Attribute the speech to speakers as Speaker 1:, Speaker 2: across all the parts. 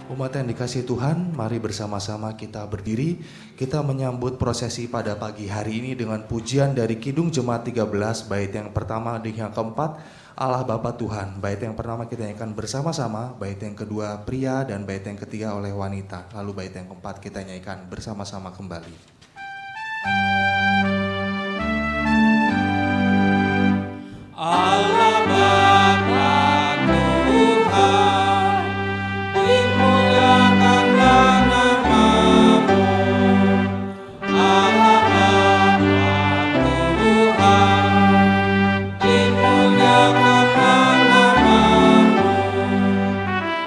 Speaker 1: Umat yang dikasihi Tuhan, mari bersama-sama kita berdiri. Kita menyambut prosesi pada pagi hari ini dengan pujian dari Kidung Jemaat 13, bait yang pertama dan yang keempat, Allah Bapa Tuhan. Bait yang pertama kita nyanyikan bersama-sama, bait yang kedua pria, dan bait yang ketiga oleh wanita. Lalu bait yang keempat kita nyanyikan bersama-sama kembali.
Speaker 2: Allah Bapa Tuhan, dimuliakanlah nama-Mu. Allah Bapa Tuhan, dimuliakanlah nama-Mu.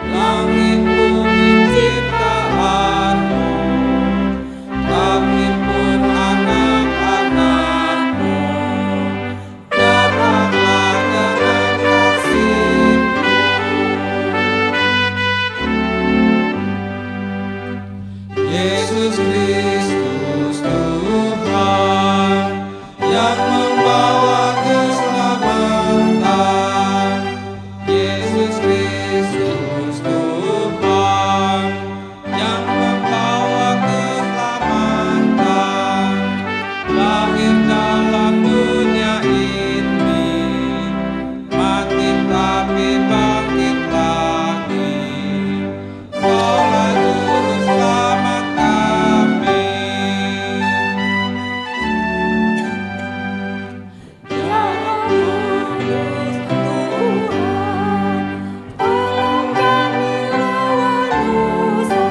Speaker 2: Langit bumi ciptaan-Mu, kami pun anak-anak-Mu. Datanglah dengan kasih-Mu. Yesus Kristus Tuhan, yang membawa keselamatan. Yesus Kristus Tuhan, yang membawa keselamatan. Lahir dalam dunia ini, mati tapi bangkit lagi. Kaulah juru selamat kami.
Speaker 3: Ya Kudus Tuhan, tolong kami lawan dosa.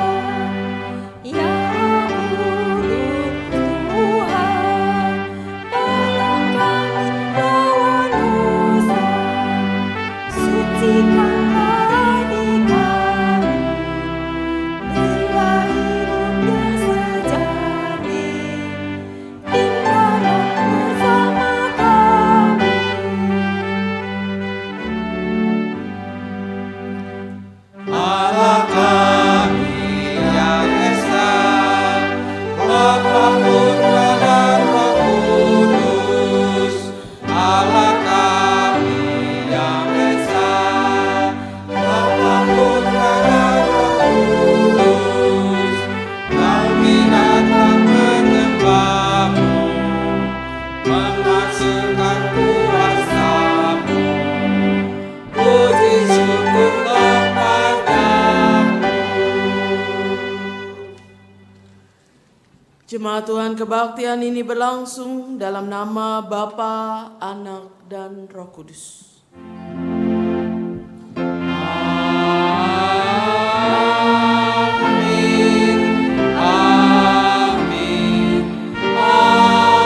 Speaker 3: Ya Kudus Tuhan, tolong kami lawan dosa. Sucikanlah hati kami, berilah hidup yang sejati. Tinggallah bersama kami.
Speaker 2: Allah kami yang esa, Bapa, Putra, dan Roh Kudus. Allah kami yang esa, Bapa, Putra, dan Roh Kudus. Kami datang menyembah-Mu, menghasilkan kuasa-Mu. Puji syukurlah padamu.
Speaker 4: Jemaat Tuhan, kebaktian ini berlangsung dalam nama Bapa, Anak, dan Roh Kudus.
Speaker 2: Amin, amin, amin.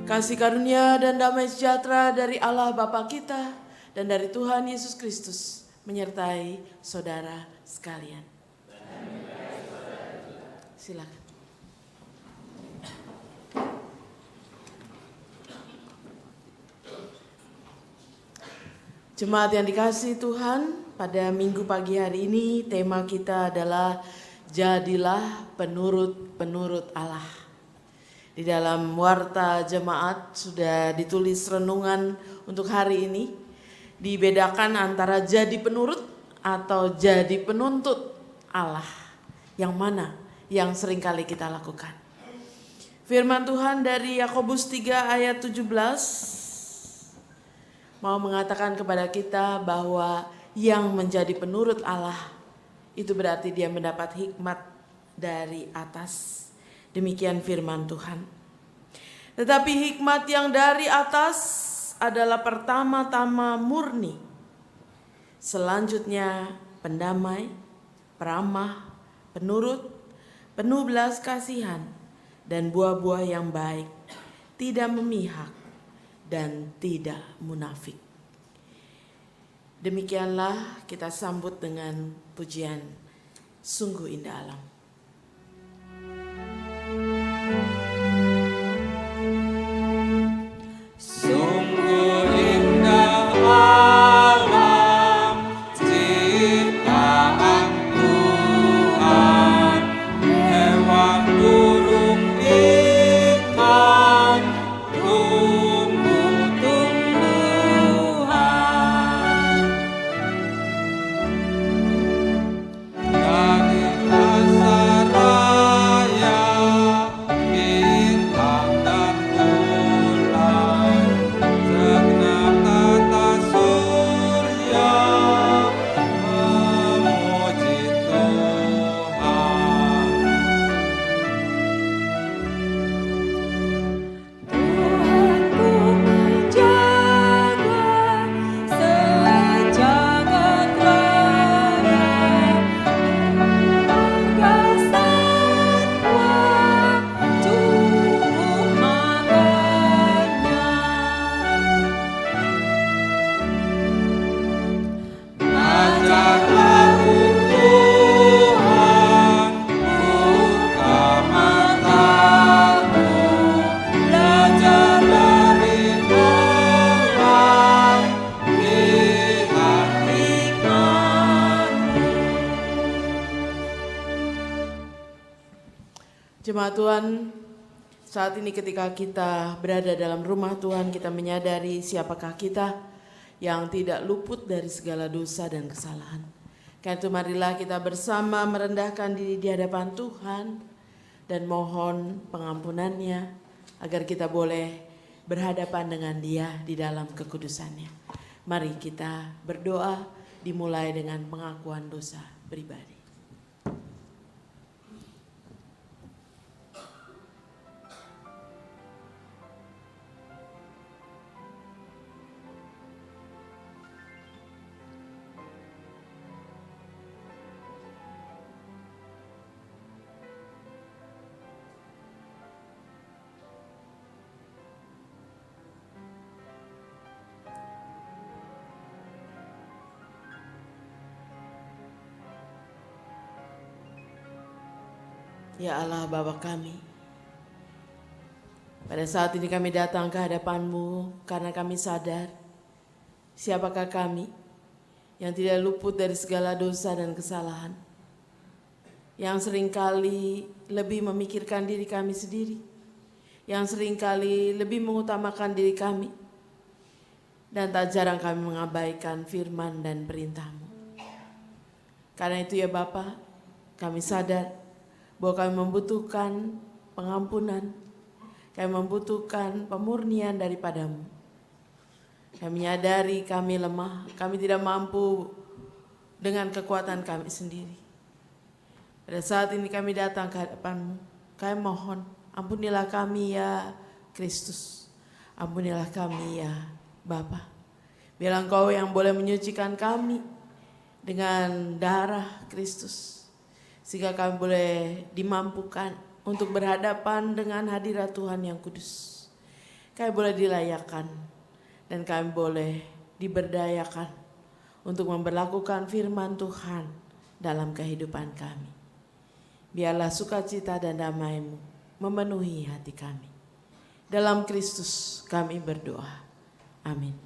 Speaker 4: Kasih karunia dan damai sejahtera dari Allah Bapa kita dan dari Tuhan Yesus Kristus menyertai saudara sekalian. Silakan. Jemaat yang dikasihi Tuhan, pada minggu pagi hari ini tema kita adalah jadilah penurut-penurut Allah. Di dalam warta jemaat sudah ditulis renungan untuk hari ini, dibedakan antara jadi penurut atau jadi penuntut Allah. Yang mana yang seringkali kita lakukan. Firman Tuhan dari Yakobus 3 ayat 17 mau mengatakan kepada kita bahwa yang menjadi penurut Allah itu berarti dia mendapat hikmat dari atas. Demikian firman Tuhan. Tetapi hikmat yang dari atas adalah pertama-tama murni. Selanjutnya pendamai, peramah, penurut, penuh belas kasihan, dan buah-buah yang baik, tidak memihak, dan tidak munafik. Demikianlah kita sambut dengan pujian sungguh indah alam.
Speaker 2: Sungguh indah alam ciptaan Tuhan, hewan burung ikan, tumbuh-tumbuhan.
Speaker 4: Jemaat Tuhan, saat ini ketika kita berada dalam rumah Tuhan, kita menyadari siapakah kita yang tidak luput dari segala dosa dan kesalahan. Karena itu marilah kita bersama merendahkan diri di hadapan Tuhan dan mohon pengampunannya agar kita boleh berhadapan dengan Dia di dalam kekudusannya. Mari kita berdoa dimulai dengan pengakuan dosa pribadi. Ya Allah Bapa kami, pada saat ini kami datang ke hadapan-Mu karena kami sadar siapakah kami yang tidak luput dari segala dosa dan kesalahan, yang seringkali lebih memikirkan diri kami sendiri, yang seringkali lebih mengutamakan diri kami, dan tak jarang kami mengabaikan firman dan perintah-Mu. Karena itu ya Bapa, kami sadar bahwa kami membutuhkan pengampunan, kami membutuhkan pemurnian daripada-Mu. Kami menyadari kami lemah, kami tidak mampu dengan kekuatan kami sendiri. Pada saat ini kami datang ke hadapan-Mu, kami mohon ampunilah kami ya Kristus, ampunilah kami ya Bapa. Biarlah Engkau yang boleh menyucikan kami dengan darah Kristus, sehingga kami boleh dimampukan untuk berhadapan dengan hadirat Tuhan yang kudus. Kami boleh dilayakkan dan kami boleh diberdayakan untuk memberlakukan firman Tuhan dalam kehidupan kami. Biarlah sukacita dan damai-Mu memenuhi hati kami. Dalam Kristus kami berdoa. Amin.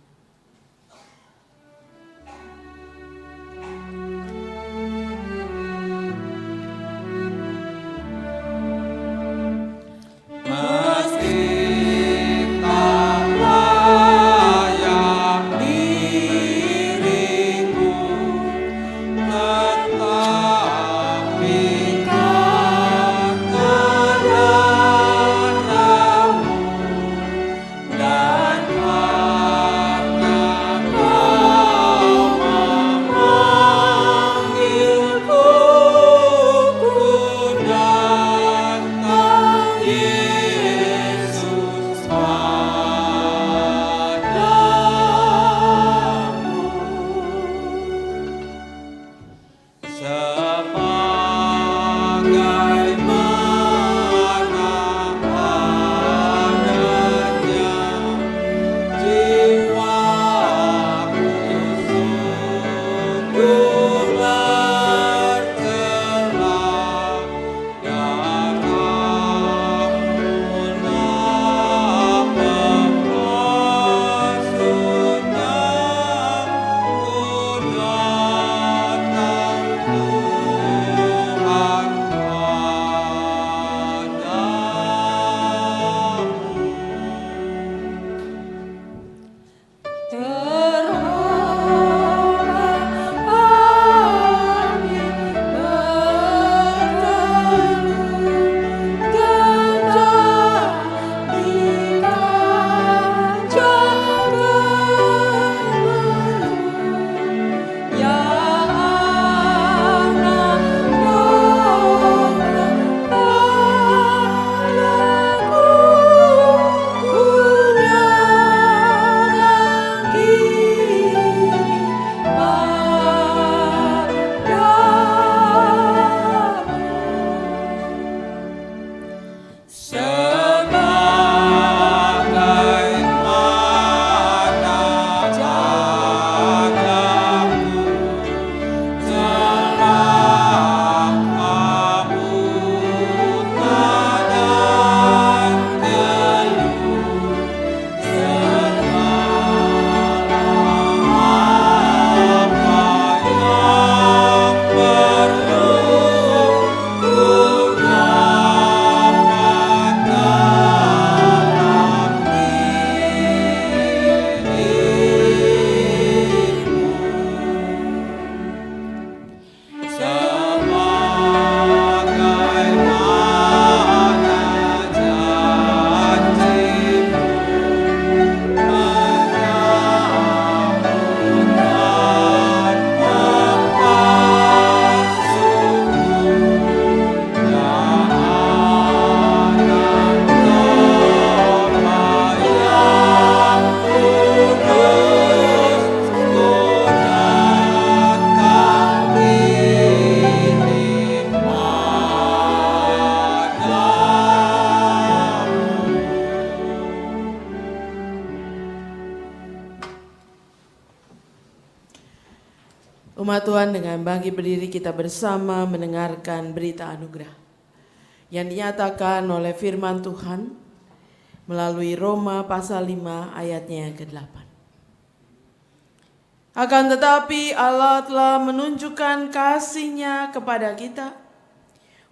Speaker 4: Umat Tuhan, dengan bangkit berdiri kita bersama mendengarkan berita anugerah yang dinyatakan oleh firman Tuhan melalui Roma pasal 5 ayatnya yang ke-8. Akan tetapi Allah telah menunjukkan kasih-Nya kepada kita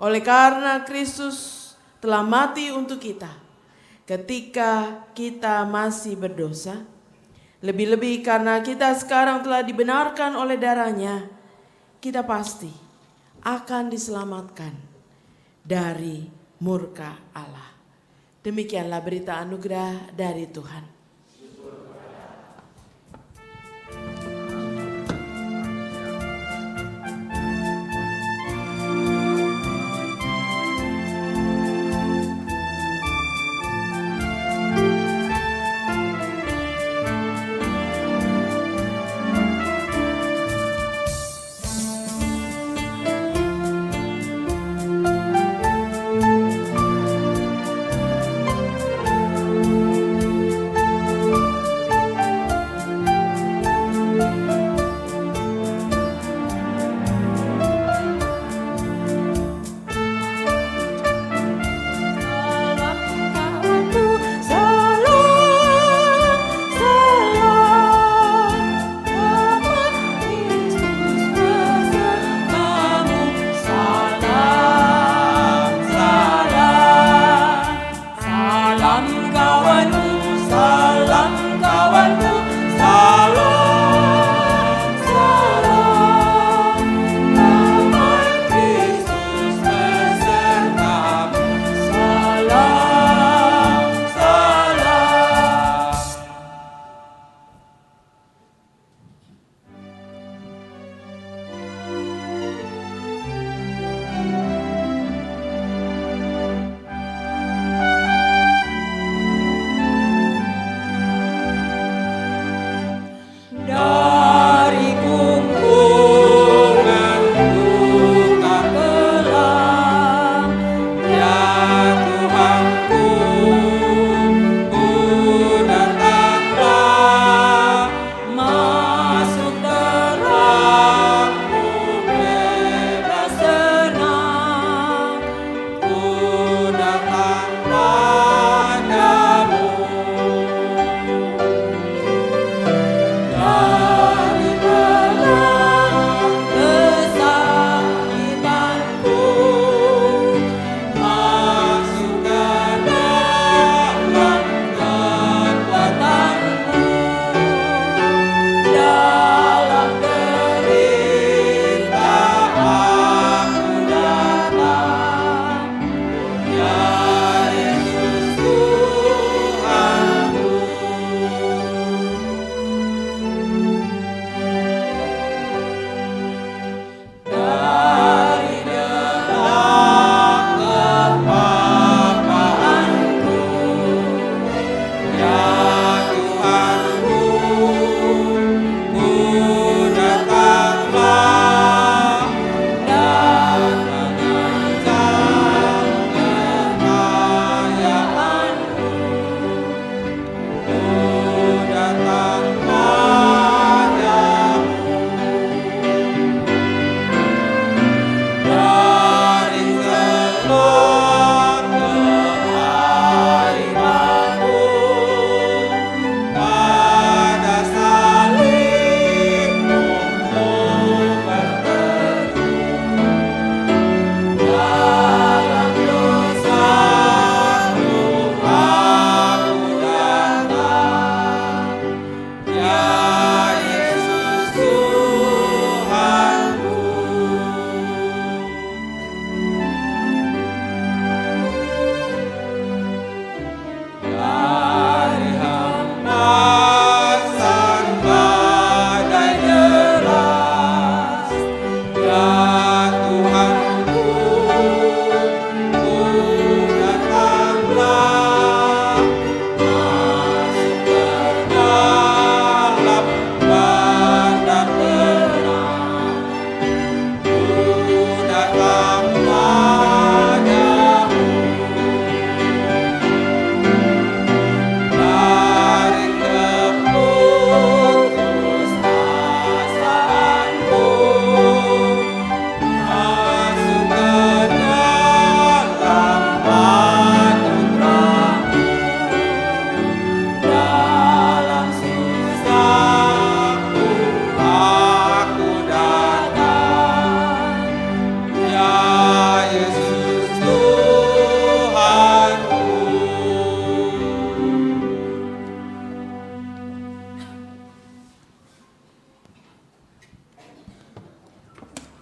Speaker 4: oleh karena Kristus telah mati untuk kita ketika kita masih berdosa. Lebih-lebih karena kita sekarang telah dibenarkan oleh darah-Nya, kita pasti akan diselamatkan dari murka Allah. Demikianlah berita anugerah dari Tuhan.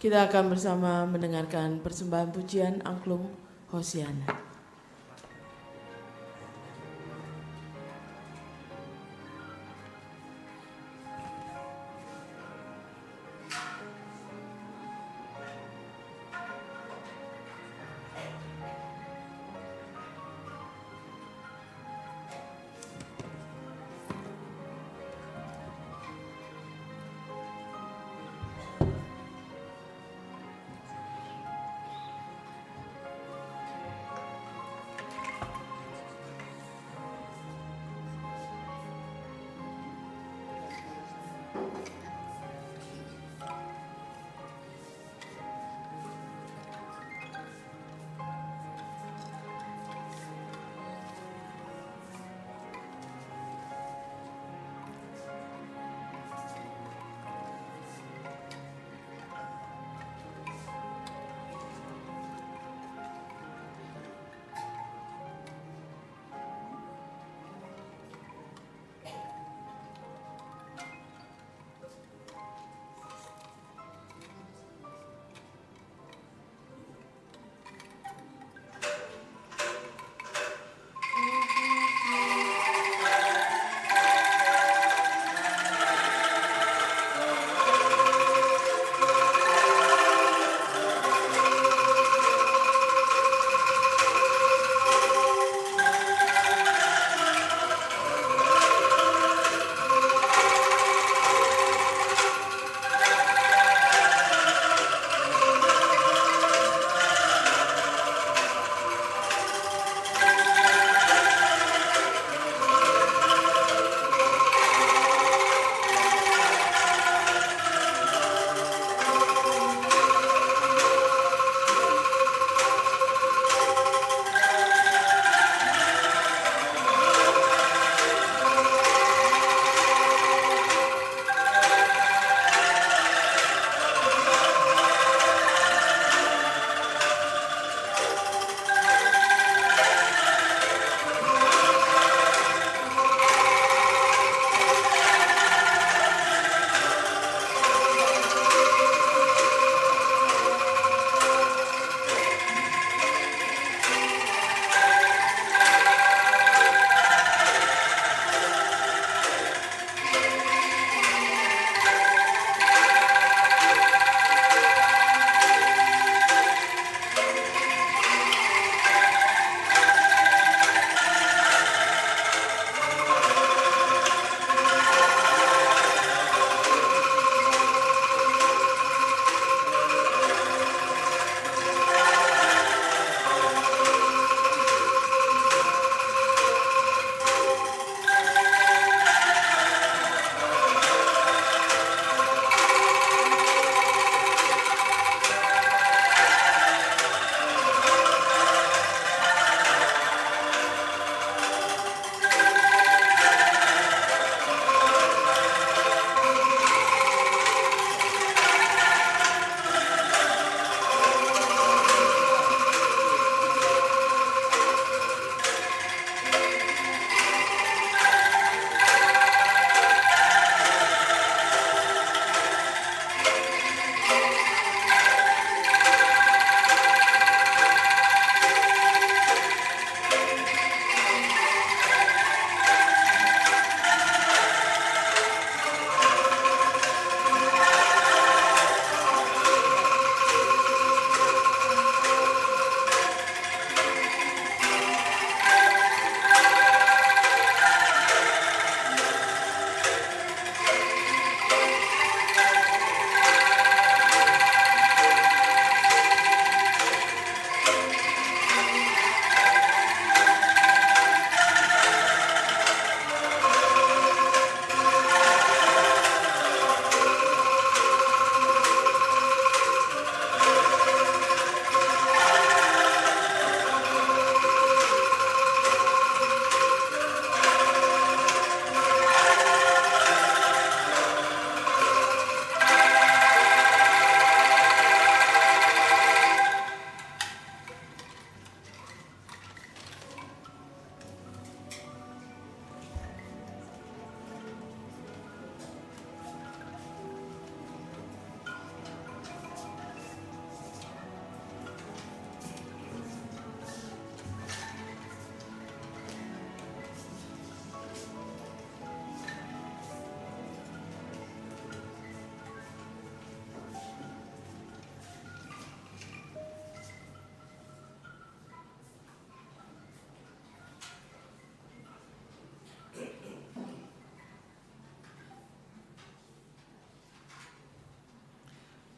Speaker 4: Kita akan bersama mendengarkan persembahan pujian angklung Hosiana.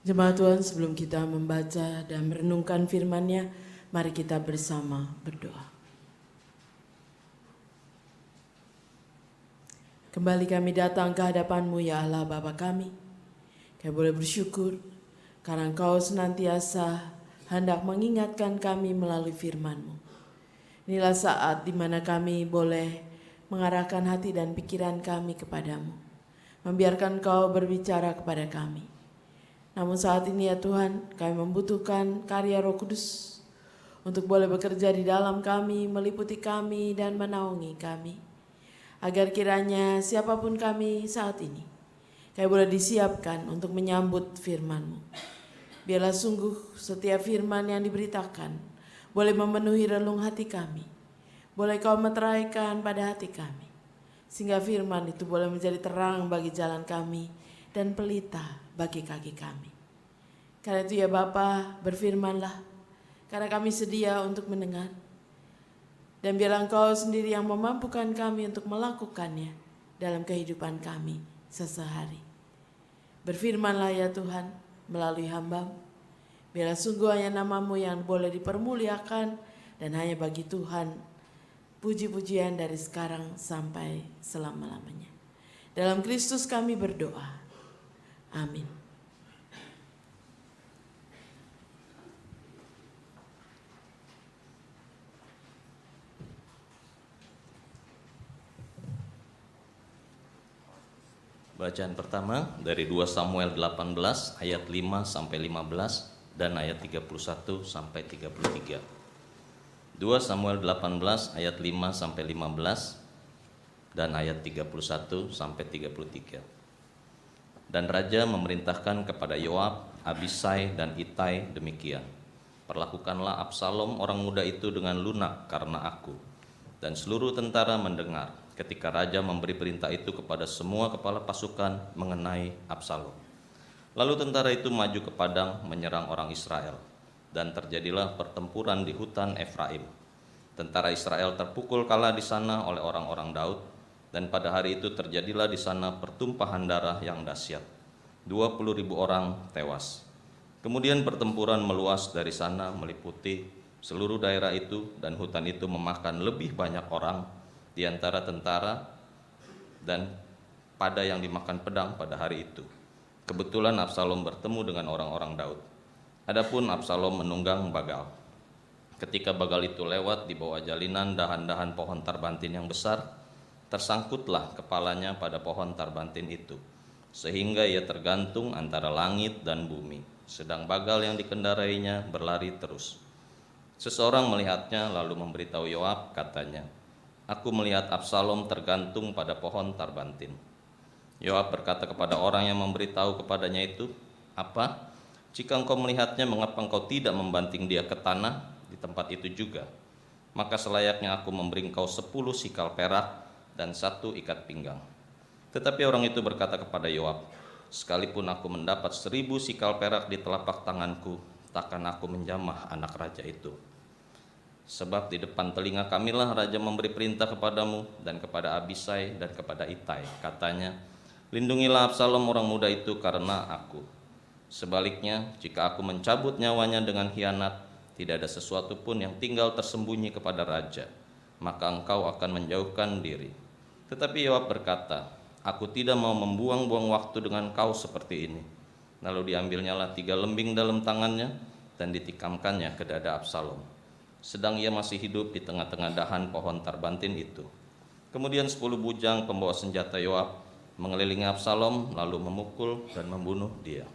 Speaker 4: Jemaat Tuhan, sebelum kita membaca dan merenungkan firman-Nya, mari kita bersama berdoa. Kembali kami datang ke hadapan-Mu ya Allah Bapa kami. Kami boleh bersyukur karena Engkau senantiasa hendak mengingatkan kami melalui firman-Mu. Inilah saat di mana kami boleh mengarahkan hati dan pikiran kami kepadamu. Membiarkan Kau berbicara kepada kami. Namun saat ini ya Tuhan, kami membutuhkan karya Roh Kudus untuk boleh bekerja di dalam kami, meliputi kami dan menaungi kami. Agar kiranya siapapun kami saat ini, kami boleh disiapkan untuk menyambut firman-Mu. Biarlah sungguh setiap firman yang diberitakan boleh memenuhi relung hati kami. Boleh Kau meteraikan pada hati kami. Sehingga firman itu boleh menjadi terang bagi jalan kami dan pelita bagi kaki kami. Karena itu ya Bapa, berfirmanlah, karena kami sedia untuk mendengar. Dan biarlah Engkau sendiri yang memampukan kami untuk melakukannya dalam kehidupan kami sesehari. Berfirmanlah ya Tuhan melalui hamba-Mu. Biarlah sungguh hanya nama-Mu yang boleh dipermuliakan dan hanya bagi Tuhan puji-pujian dari sekarang sampai selama-lamanya. Dalam Kristus kami berdoa. Amin.
Speaker 5: Bacaan pertama dari 2 Samuel 18 ayat 5 sampai 15 dan ayat 31 sampai 33. 2 Samuel 18 ayat 5 sampai 15 dan ayat 31 sampai 33. Dan raja memerintahkan kepada Yoab, Abisai dan Itai demikian. Perlakukanlah Absalom orang muda itu dengan lunak karena aku. Dan seluruh tentara mendengar ketika raja memberi perintah itu kepada semua kepala pasukan mengenai Absalom. Lalu tentara itu maju ke padang menyerang orang Israel. Dan terjadilah pertempuran di hutan Efraim. Tentara Israel terpukul kalah di sana oleh orang-orang Daud. Dan pada hari itu terjadilah di sana pertumpahan darah yang dahsyat. 20.000 orang tewas. Kemudian pertempuran meluas dari sana meliputi seluruh daerah itu, dan hutan itu memakan lebih banyak orang di antara tentara dan pada yang dimakan pedang pada hari itu. Kebetulan Absalom bertemu dengan orang-orang Daud. Adapun Absalom menunggang Bagal. Ketika Bagal itu lewat di bawah jalinan dahan-dahan pohon tarbantin yang besar, tersangkutlah kepalanya pada pohon tarbantin itu, sehingga ia tergantung antara langit dan bumi, sedang Bagal yang dikendarainya berlari terus. Seseorang melihatnya lalu memberitahu Yoab, katanya, "Aku melihat Absalom tergantung pada pohon tarbantin." Yoab berkata kepada orang yang memberitahu kepadanya itu, "Apa? Jika engkau melihatnya, mengapa engkau tidak membanting dia ke tanah di tempat itu juga? Maka selayaknya aku memberi engkau 10 sikal perak dan 1 ikat pinggang." Tetapi orang itu berkata kepada Yoab, "Sekalipun aku mendapat 1000 sikal perak di telapak tanganku, takkan aku menjamah anak raja itu. Sebab di depan telinga kamilah raja memberi perintah kepadamu dan kepada Abisai dan kepada Itai. Katanya, lindungilah Absalom orang muda itu karena aku. Sebaliknya, jika aku mencabut nyawanya dengan khianat, tidak ada sesuatu pun yang tinggal tersembunyi kepada raja, maka engkau akan menjauhkan diri." Tetapi Yoab berkata, "Aku tidak mau membuang-buang waktu dengan kau seperti ini." Lalu diambilnyalah 3 lembing dalam tangannya dan ditikamkannya ke dada Absalom, sedang ia masih hidup di tengah-tengah dahan pohon tarbantin itu. Kemudian 10 bujang pembawa senjata Yoab mengelilingi Absalom lalu memukul dan membunuh dia.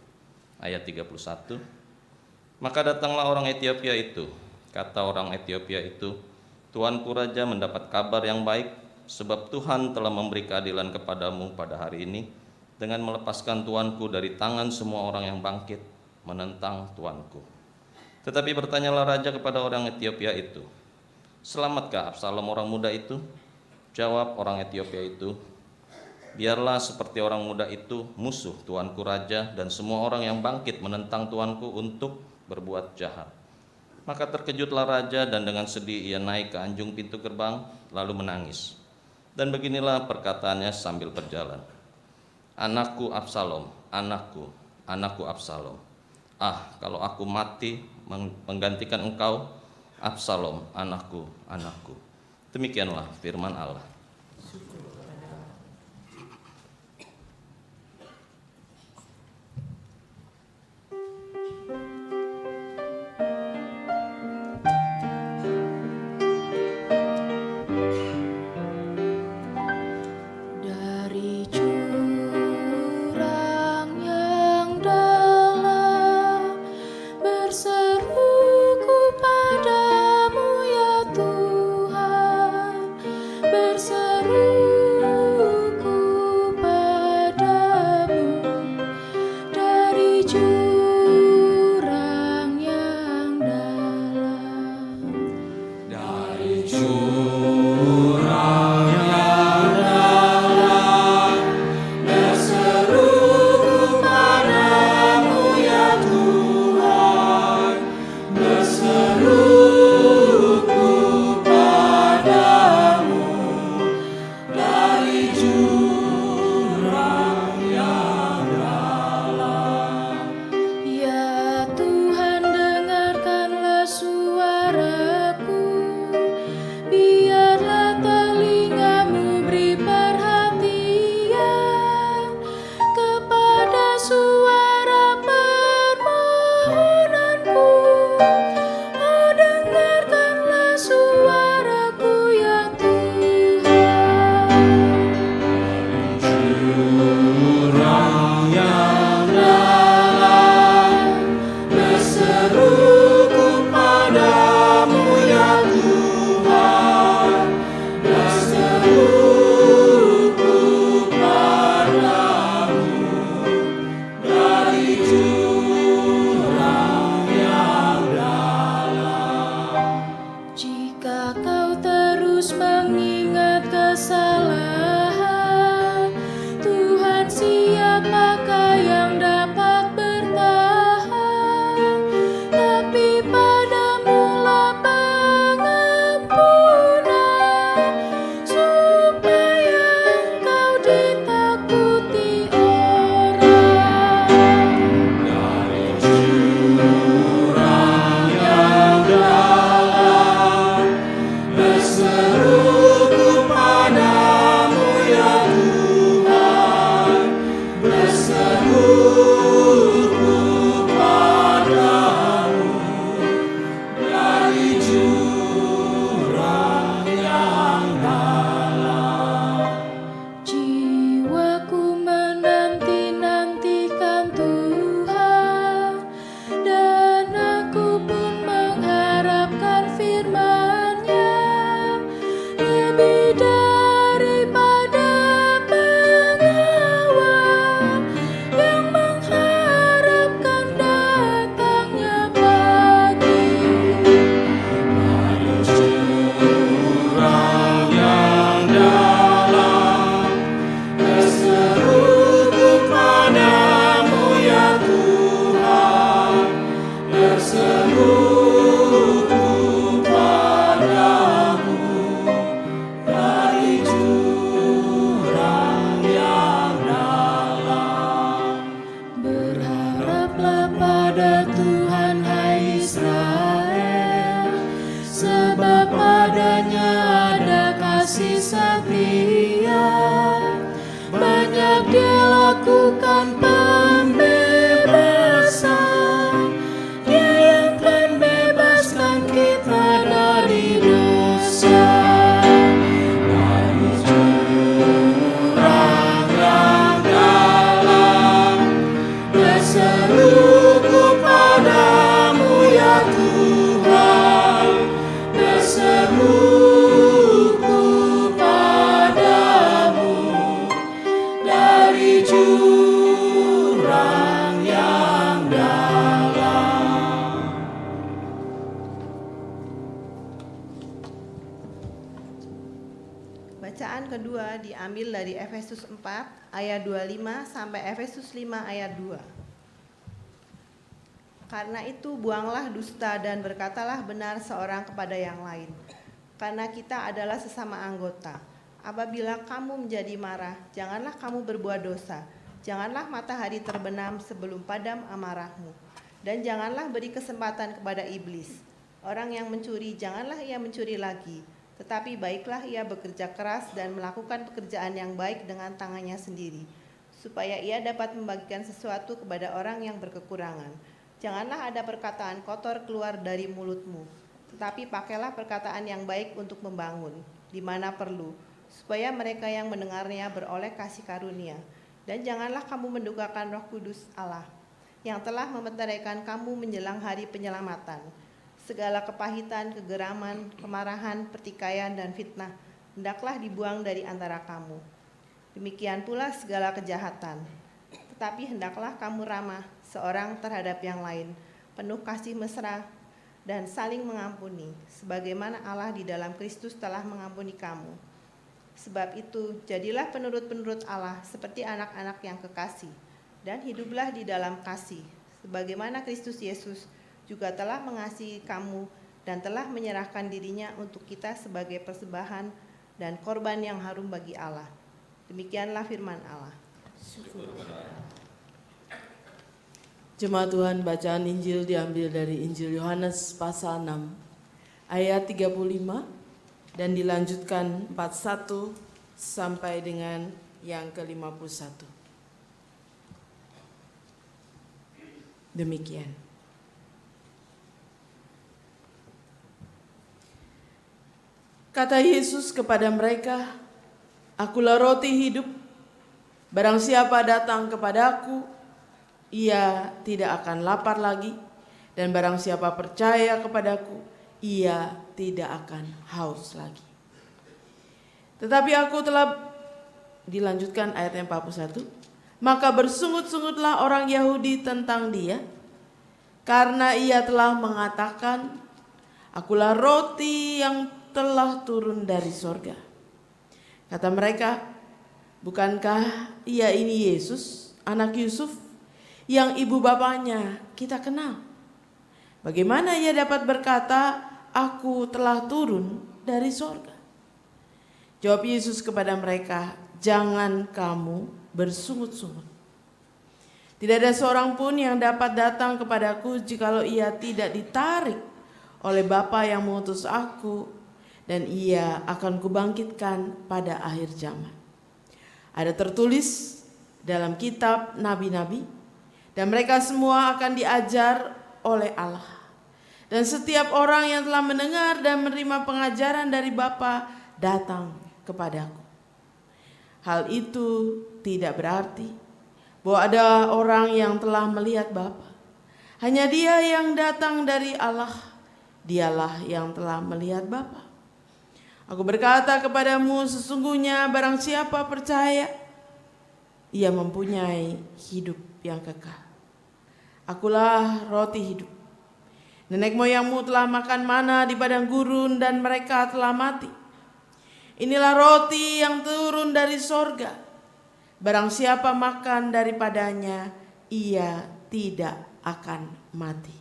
Speaker 5: Ayat 31. Maka datanglah orang Etiopia itu. Kata orang Etiopia itu, "Tuanku raja mendapat kabar yang baik, sebab Tuhan telah memberi keadilan kepadamu pada hari ini dengan melepaskan tuanku dari tangan semua orang yang bangkit menentang tuanku." Tetapi bertanyalah raja kepada orang Etiopia itu, "Selamatkah Absalom orang muda itu?" Jawab orang Etiopia itu, "Biarlah seperti orang muda itu musuh tuanku raja dan semua orang yang bangkit menentang tuanku untuk berbuat jahat." Maka terkejutlah raja dan dengan sedih ia naik ke anjung pintu gerbang lalu menangis. Dan beginilah perkataannya sambil berjalan, "Anakku Absalom, anakku, anakku Absalom, kalau aku mati menggantikan engkau, Absalom, anakku, anakku. Demikianlah firman Allah.
Speaker 3: Dari jurang yang dalam berseruku padamu ya Tuhan, berseruku padamu dari jurang yang dalam.
Speaker 2: Dari jurang yang dalam berseruku padamu ya Tuhan, berseruku padamu dari jurang yang dalam.
Speaker 3: Ya Tuhan, dengarkanlah suaraku, biarlah telingamu beri perhatian kepada suara permohonanku. Oh, dengarkanlah suaraku ya Tuhan.
Speaker 2: Jurang yang dalam berseruku padamu ya Tuhan, berseruku padamu dari jurang yang dalam.
Speaker 3: Jika kau terus mengingat kesalahan, Tuhan, siapakah yang dapat bertahan? Tapi padamu-lah pengampunan, supaya engkau ditakuti orang.
Speaker 2: Dari jurang yang dalam berseruku padamu ya Tuhan, berseruku padamu dari jurang yang dalam.
Speaker 3: Jiwaku menanti-nantikan Tuhan, dan aku pun mengharapkan firman-Nya lebih daripada pengawal yang mengharapkan datangnya pagi.
Speaker 2: Dari jurang yang dalam berseruku padamu ya Tuhan, berseruku padamu dari jurang yang dalam.
Speaker 3: Berharaplah pada Tuhan, hai Israel, sebab padanya ada kasih setia. Banyak Dia lakukan pembebasan, Dia yang kan bebaskan kita dari dosa.
Speaker 2: Dari jurang yang dalam berseruku padamu ya Tuhan, berseruku padamu dari jurang yang dalam.
Speaker 6: Bacaan kedua diambil dari Efesus 4 ayat 25 sampai Efesus 5 ayat 2. Karena itu buanglah dusta dan berkatalah benar seorang kepada yang lain. Karena kita adalah sesama anggota. Apabila kamu menjadi marah, janganlah kamu berbuat dosa. Janganlah matahari terbenam sebelum padam amarahmu. Dan janganlah beri kesempatan kepada iblis. Orang yang mencuri, janganlah ia mencuri lagi, tetapi baiklah ia bekerja keras dan melakukan pekerjaan yang baik dengan tangannya sendiri, supaya ia dapat membagikan sesuatu kepada orang yang berkekurangan. Janganlah ada perkataan kotor keluar dari mulutmu, tetapi pakailah perkataan yang baik untuk membangun, di mana perlu, supaya mereka yang mendengarnya beroleh kasih karunia. Dan janganlah kamu mendukakan Roh Kudus Allah, yang telah mementeraikan kamu menjelang hari penyelamatan. Segala kepahitan, kegeraman, kemarahan, pertikaian, dan fitnah hendaklah dibuang dari antara kamu. Demikian pula segala kejahatan. Tetapi hendaklah kamu ramah seorang terhadap yang lain, penuh kasih mesra, dan saling mengampuni, sebagaimana Allah di dalam Kristus telah mengampuni kamu. Sebab itu, jadilah penurut-penurut Allah seperti anak-anak yang kekasih, dan hiduplah di dalam kasih, sebagaimana Kristus Yesus juga telah mengasihi kamu dan telah menyerahkan dirinya untuk kita sebagai persembahan dan korban yang harum bagi Allah. Demikianlah firman Allah.
Speaker 4: Jemaat Tuhan, bacaan Injil diambil dari Injil Yohanes pasal 6 ayat 35 dan dilanjutkan 41 sampai dengan yang ke-51. Demikian. Kata Yesus kepada mereka, "Akulah roti hidup. Barang siapa datang kepadaku, ia tidak akan lapar lagi. Dan barang siapa percaya kepadaku, ia tidak akan haus lagi. Tetapi aku telah," dilanjutkan ayat 41, "maka bersungut-sungutlah orang Yahudi tentang dia, karena ia telah mengatakan, akulah roti yang telah turun dari sorga." Kata mereka, "Bukankah ia ini Yesus, anak Yusuf, yang ibu bapaknya kita kenal? Bagaimana ia dapat berkata, aku telah turun dari sorga?" Jawab Yesus kepada mereka, "Jangan kamu bersungut-sungut. Tidak ada seorang pun yang dapat datang kepadaku jikalau ia tidak ditarik oleh Bapa yang mengutus aku, dan ia akan kubangkitkan pada akhir zaman. Ada tertulis dalam kitab nabi-nabi, dan mereka semua akan diajar oleh Allah. Dan setiap orang yang telah mendengar dan menerima pengajaran dari Bapa datang kepadaku. Hal itu tidak berarti bahwa ada orang yang telah melihat Bapa. Hanya dia yang datang dari Allah, dialah yang telah melihat Bapa. Aku berkata kepadamu, sesungguhnya barang siapa percaya, ia mempunyai hidup yang kekal. Akulah roti hidup. Nenek moyangmu telah makan mana di padang gurun dan mereka telah mati. Inilah roti yang turun dari sorga. Barang siapa makan daripadanya, ia tidak akan mati.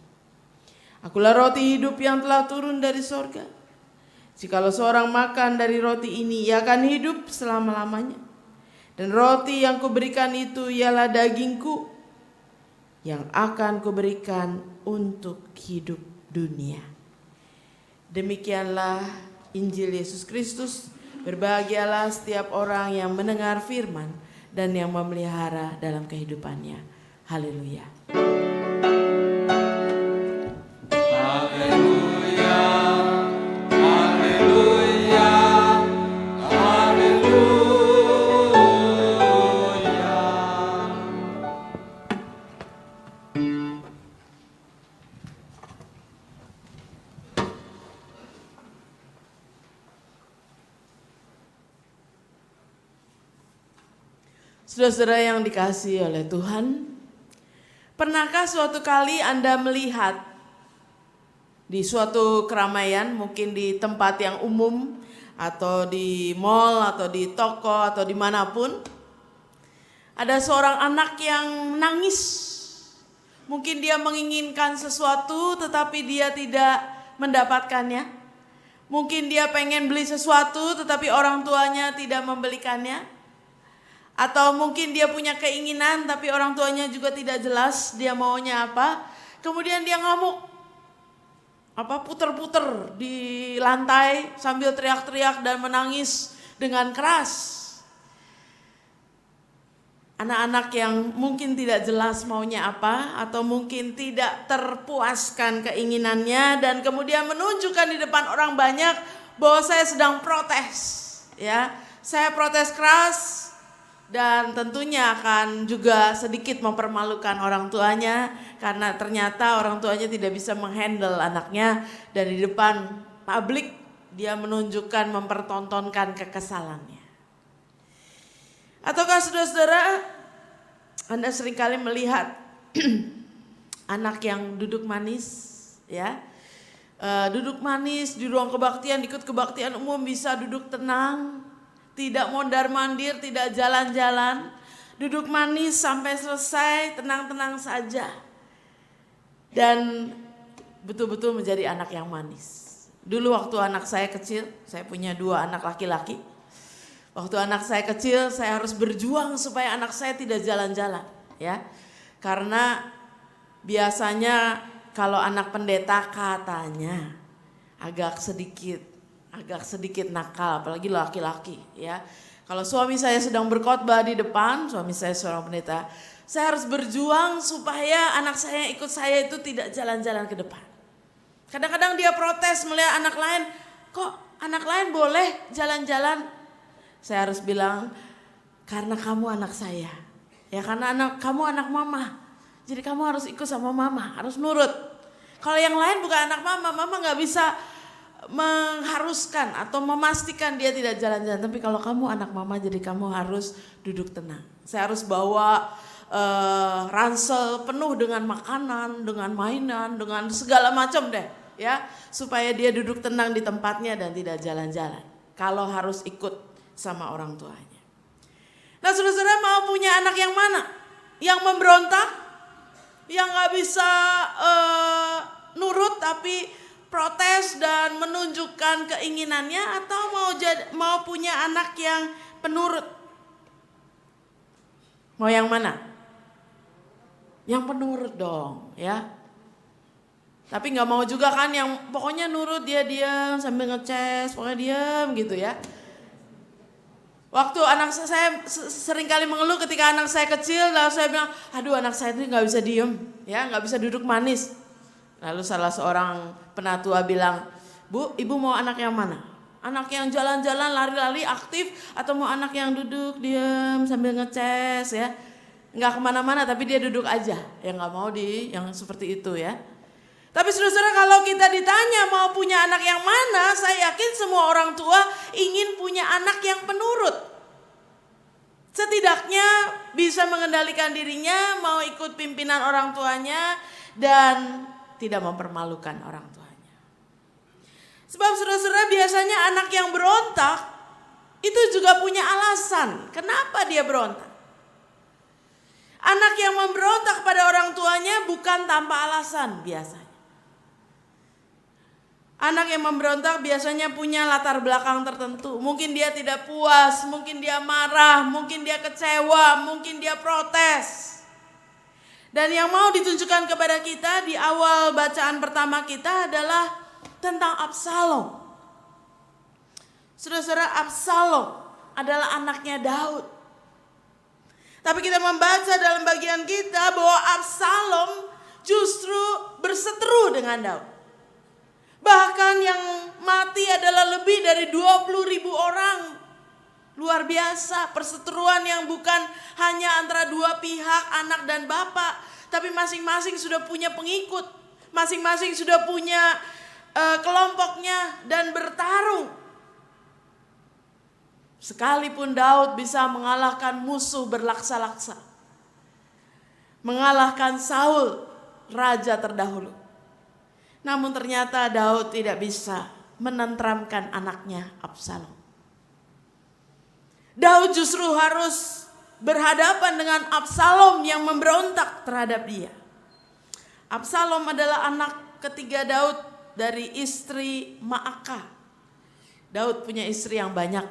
Speaker 4: Akulah roti hidup yang telah turun dari sorga. Jikalau seorang makan dari roti ini, ia akan hidup selama-lamanya. Dan roti yang kuberikan itu ialah dagingku, yang akan kuberikan untuk hidup dunia." Demikianlah Injil Yesus Kristus. Berbahagialah setiap orang yang mendengar firman dan yang memelihara dalam kehidupannya. Haleluya. Saudara-saudara yang dikasihi oleh Tuhan, pernahkah suatu kali Anda melihat di suatu keramaian, mungkin di tempat yang umum, atau di mall, atau di toko, atau dimanapun, ada seorang anak yang nangis. Mungkin dia menginginkan sesuatu tetapi dia tidak mendapatkannya. Mungkin dia pengen beli sesuatu tetapi orang tuanya tidak membelikannya. Atau mungkin dia punya keinginan tapi orang tuanya juga tidak jelas dia maunya apa. Kemudian dia ngamuk, puter-puter di lantai sambil teriak-teriak dan menangis dengan keras. Anak-anak yang mungkin tidak jelas maunya apa, atau mungkin tidak terpuaskan keinginannya, dan kemudian menunjukkan di depan orang banyak bahwa saya sedang protes, ya, saya protes keras, dan tentunya akan juga sedikit mempermalukan orang tuanya, karena ternyata orang tuanya tidak bisa menghandle anaknya, dan di depan publik dia menunjukkan, mempertontonkan kekesalannya. Ataukah saudara-saudara, Anda seringkali melihat anak yang duduk manis, ya, duduk manis di ruang kebaktian, ikut kebaktian umum, bisa duduk tenang, tidak mondar-mandir, tidak jalan-jalan, duduk manis sampai selesai, tenang-tenang saja, dan betul-betul menjadi anak yang manis. Dulu waktu anak saya kecil, saya punya 2 anak laki-laki. Waktu anak saya kecil, saya harus berjuang supaya anak saya tidak jalan-jalan, ya. Karena biasanya kalau anak pendeta katanya agak sedikit nakal, apalagi laki-laki, ya. Kalau suami saya sedang berkhotbah di depan, suami saya seorang pendeta, saya harus berjuang supaya anak saya yang ikut saya itu tidak jalan-jalan ke depan. Kadang-kadang dia protes melihat anak lain, kok anak lain boleh jalan-jalan? Saya harus bilang, karena kamu anak saya, ya, karena kamu anak mama, jadi kamu harus ikut sama mama, harus nurut. Kalau yang lain bukan anak mama, mama nggak bisa mengharuskan atau memastikan dia tidak jalan-jalan. Tapi kalau kamu anak mama, jadi kamu harus duduk tenang. Saya harus bawa ransel penuh dengan makanan, dengan mainan, dengan segala macam deh, ya, supaya dia duduk tenang di tempatnya dan tidak jalan-jalan. Kalau harus ikut sama orang tuanya. Nah, saudara-saudara, mau punya anak yang mana? Yang memberontak, yang gak bisa nurut tapi protes dan menunjukkan keinginannya, atau mau punya anak yang penurut? Mau yang mana? Yang penurut dong, ya. Tapi gak mau juga kan yang pokoknya nurut, dia diam sambil ngeces, pokoknya diam gitu, ya. Waktu anak saya sering kali mengeluh ketika anak saya kecil, lalu saya bilang, aduh anak saya itu gak bisa diem, ya, gak bisa duduk manis. Lalu salah seorang penatua bilang, Bu, ibu mau anak yang mana? Anak yang jalan-jalan, lari-lari, aktif, atau mau anak yang duduk, diem, sambil ngeces, ya. Gak kemana-mana tapi dia duduk aja, ya gak mau yang seperti itu, ya. Tapi saudara-saudara, kalau kita ditanya mau punya anak yang mana, saya yakin semua orang tua ingin punya anak yang penurut. Setidaknya bisa mengendalikan dirinya, mau ikut pimpinan orang tuanya, dan tidak mempermalukan orang tuanya. Sebab saudara-saudara, biasanya anak yang berontak itu juga punya alasan kenapa dia berontak. Anak yang memberontak pada orang tuanya bukan tanpa alasan biasanya. Anak yang memberontak biasanya punya latar belakang tertentu. Mungkin dia tidak puas, mungkin dia marah, mungkin dia kecewa, mungkin dia protes. Dan yang mau ditunjukkan kepada kita di awal bacaan pertama kita adalah tentang Absalom. Saudara-saudara, Absalom adalah anaknya Daud. Tapi kita membaca dalam bagian kita bahwa Absalom justru berseteru dengan Daud. Bahkan yang mati adalah lebih dari 20.000 orang. Luar biasa, perseteruan yang bukan hanya antara dua pihak, anak dan bapak, tapi masing-masing sudah punya pengikut, masing-masing sudah punya kelompoknya dan bertarung. Sekalipun Daud bisa mengalahkan musuh berlaksa-laksa, mengalahkan Saul, raja terdahulu, namun ternyata Daud tidak bisa menenteramkan anaknya Absalom. Daud justru harus berhadapan dengan Absalom yang memberontak terhadap dia. Absalom adalah anak ketiga Daud dari istri Maakah. Daud punya istri yang banyak,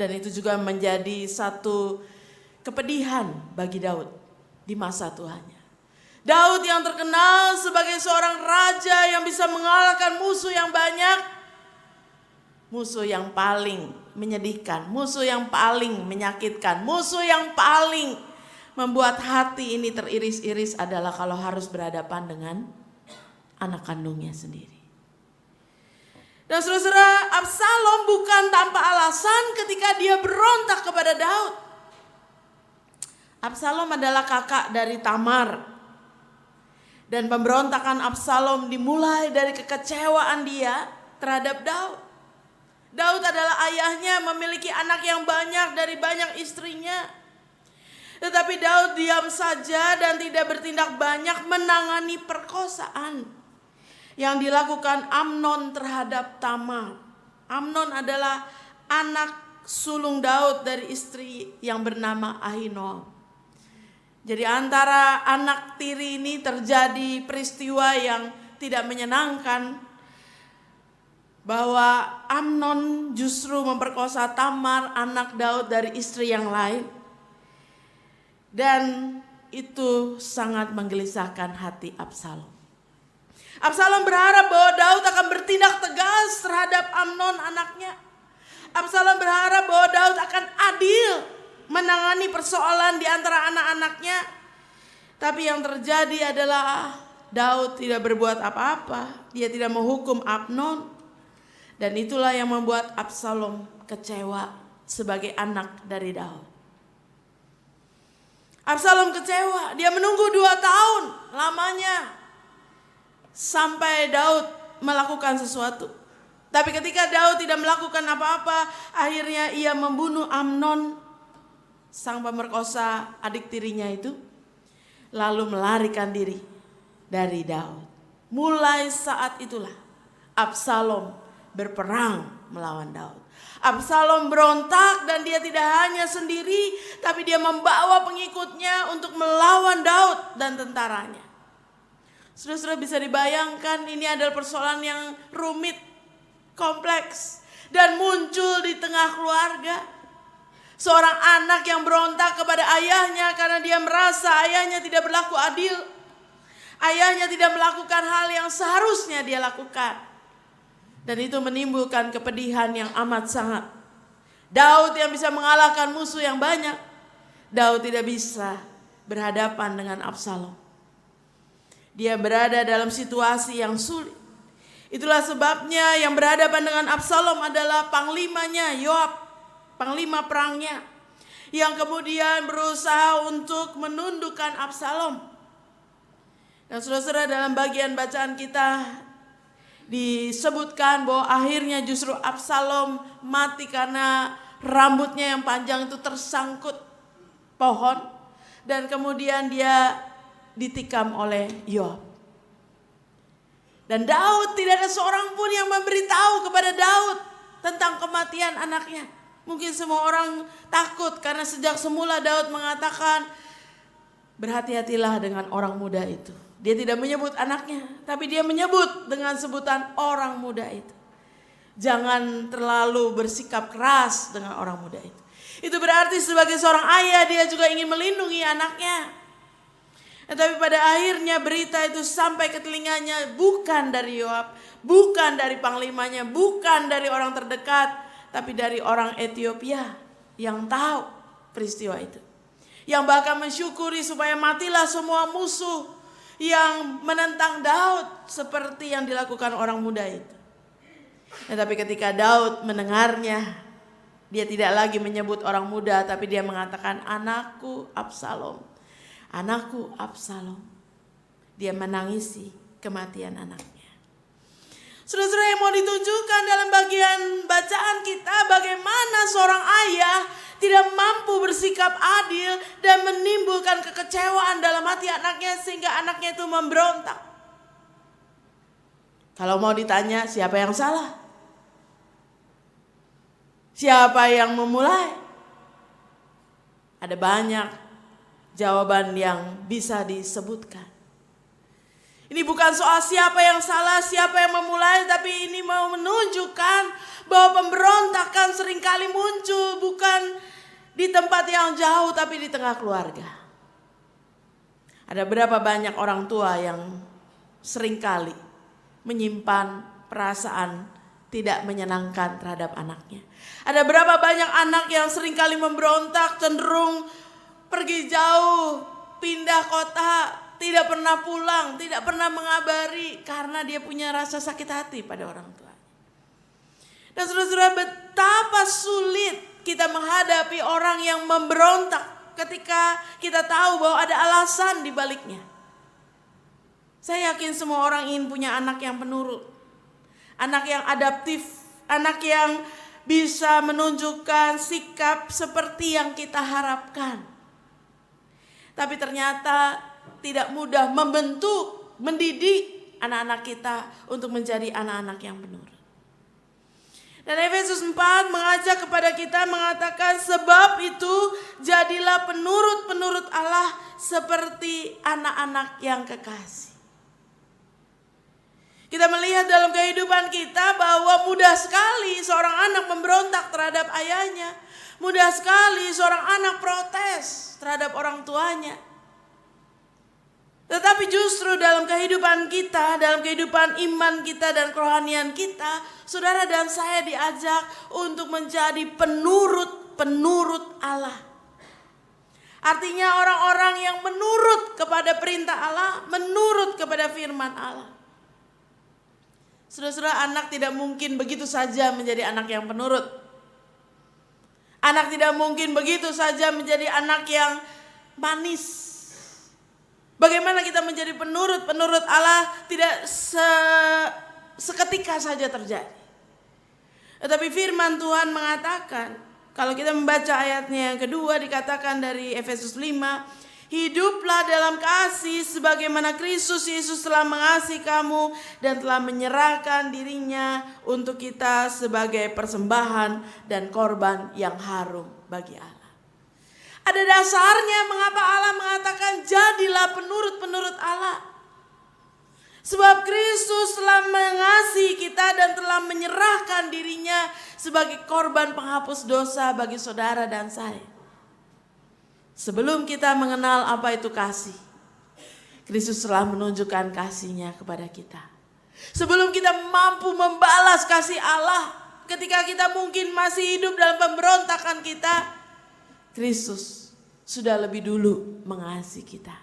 Speaker 4: dan itu juga menjadi satu kepedihan bagi Daud di masa tuanya. Daud yang terkenal sebagai seorang raja yang bisa mengalahkan musuh yang banyak, musuh yang paling menyedihkan, musuh yang paling menyakitkan, musuh yang paling membuat hati ini teriris-iris adalah kalau harus berhadapan dengan anak kandungnya sendiri. Dan saudara-saudara, Absalom bukan tanpa alasan ketika dia berontak kepada Daud. Absalom adalah kakak dari Tamar. Dan pemberontakan Absalom dimulai dari kekecewaan dia terhadap Daud. Daud adalah ayahnya, memiliki anak yang banyak dari banyak istrinya. Tetapi Daud diam saja dan tidak bertindak banyak menangani perkosaan yang dilakukan Amnon terhadap Tamar. Amnon adalah anak sulung Daud dari istri yang bernama Ahinoam. Jadi antara anak tiri ini terjadi peristiwa yang tidak menyenangkan, bahwa Amnon justru memperkosa Tamar, anak Daud dari istri yang lain. Dan itu sangat menggelisahkan hati Absalom. Absalom berharap bahwa Daud akan bertindak tegas terhadap Amnon anaknya. Absalom berharap bahwa Daud akan adil menangani persoalan di antara anak-anaknya. Tapi yang terjadi adalah Daud tidak berbuat apa-apa. Dia tidak menghukum Amnon. Dan itulah yang membuat Absalom kecewa sebagai anak dari Daud. Absalom kecewa. Dia menunggu 2 tahun lamanya sampai Daud melakukan sesuatu. Tapi ketika Daud tidak melakukan apa-apa, akhirnya ia membunuh Amnon, sang pemerkosa adik tirinya itu, lalu melarikan diri dari Daud. Mulai saat itulah Absalom berperang melawan Daud. Absalom berontak dan dia tidak hanya sendiri, tapi dia membawa pengikutnya untuk melawan Daud dan tentaranya. Saudara-saudara, bisa dibayangkan ini adalah persoalan yang rumit, kompleks, dan muncul di tengah keluarga. Seorang anak yang berontak kepada ayahnya karena dia merasa ayahnya tidak berlaku adil. Ayahnya tidak melakukan hal yang seharusnya dia lakukan. Dan itu menimbulkan kepedihan yang amat sangat. Daud yang bisa mengalahkan musuh yang banyak, Daud tidak bisa berhadapan dengan Absalom. Dia berada dalam situasi yang sulit. Itulah sebabnya yang berhadapan dengan Absalom adalah panglimanya Yoab, panglima perangnya, yang kemudian berusaha untuk menundukkan Absalom. Dan saudara-saudara, dalam bagian bacaan kita disebutkan bahwa akhirnya justru Absalom mati karena rambutnya yang panjang itu tersangkut pohon, dan kemudian dia ditikam oleh Yoab. Dan Daud, tidak ada seorang pun yang memberitahu kepada Daud tentang kematian anaknya. Mungkin semua orang takut karena sejak semula Daud mengatakan, berhati-hatilah dengan orang muda itu. Dia tidak menyebut anaknya, tapi dia menyebut dengan sebutan orang muda itu. Jangan terlalu bersikap keras dengan orang muda itu. Itu berarti sebagai seorang ayah dia juga ingin melindungi anaknya. Tapi pada akhirnya berita itu sampai ke telinganya bukan dari Yoab, bukan dari panglimanya, bukan dari orang terdekat, tapi dari orang Ethiopia yang tahu peristiwa itu. Yang bahkan mensyukuri supaya matilah semua musuh yang menentang Daud seperti yang dilakukan orang muda itu. Tapi ketika Daud mendengarnya, dia tidak lagi menyebut orang muda, tapi dia mengatakan, anakku Absalom, anakku Absalom. Dia menangisi kematian anaknya. Saudara-saudara, yang mau ditunjukkan dalam bagian bacaan kita, bagaimana seorang ayah tidak mampu bersikap adil dan menimbulkan kekecewaan dalam hati anaknya sehingga anaknya itu memberontak. Kalau mau ditanya siapa yang salah? Siapa yang memulai? Ada banyak jawaban yang bisa disebutkan. Ini bukan soal siapa yang salah, siapa yang memulai, tapi ini mau menunjukkan bahwa pemberontakan seringkali muncul bukan di tempat yang jauh, tapi di tengah keluarga. Ada berapa banyak orang tua yang seringkali menyimpan perasaan tidak menyenangkan terhadap anaknya. Ada berapa banyak anak yang seringkali memberontak, cenderung pergi jauh, pindah kota, tidak pernah pulang, tidak pernah mengabari karena dia punya rasa sakit hati pada orang tua. Dan saudara-saudara, betapa sulit kita menghadapi orang yang memberontak ketika kita tahu bahwa ada alasan di baliknya. Saya yakin semua orang ingin punya anak yang penurut, anak yang adaptif, anak yang bisa menunjukkan sikap seperti yang kita harapkan. Tapi ternyata tidak mudah membentuk, mendidik anak-anak kita untuk menjadi anak-anak yang penurut. Dan Efesus 4 mengajak kepada kita mengatakan, sebab itu jadilah penurut-penurut Allah seperti anak-anak yang kekasih. Kita melihat dalam kehidupan kita bahwa mudah sekali seorang anak memberontak terhadap ayahnya. Mudah sekali seorang anak protes terhadap orang tuanya. Tetapi justru dalam kehidupan kita, dalam kehidupan iman kita dan kerohanian kita, saudara dan saya diajak untuk menjadi penurut-penurut Allah. Artinya orang-orang yang menurut kepada perintah Allah, menurut kepada firman Allah. Saudara-saudara, anak tidak mungkin begitu saja menjadi anak yang penurut. Anak tidak mungkin begitu saja menjadi anak yang manis. Bagaimana kita menjadi penurut Allah tidak seketika saja terjadi. Tetapi firman Tuhan mengatakan, kalau kita membaca ayatnya yang kedua dikatakan dari Efesus 5, hiduplah dalam kasih sebagaimana Kristus Yesus telah mengasihi kamu dan telah menyerahkan dirinya untuk kita sebagai persembahan dan korban yang harum bagi Allah. Ada dasarnya mengapa Allah mengatakan jadilah penurut-penurut Allah. Sebab Kristus telah mengasihi kita dan telah menyerahkan dirinya sebagai korban penghapus dosa bagi saudara dan saya. Sebelum kita mengenal apa itu kasih, Kristus telah menunjukkan kasih-Nya kepada kita. Sebelum kita mampu membalas kasih Allah ketika kita mungkin masih hidup dalam pemberontakan kita, Kristus sudah lebih dulu mengasihi kita.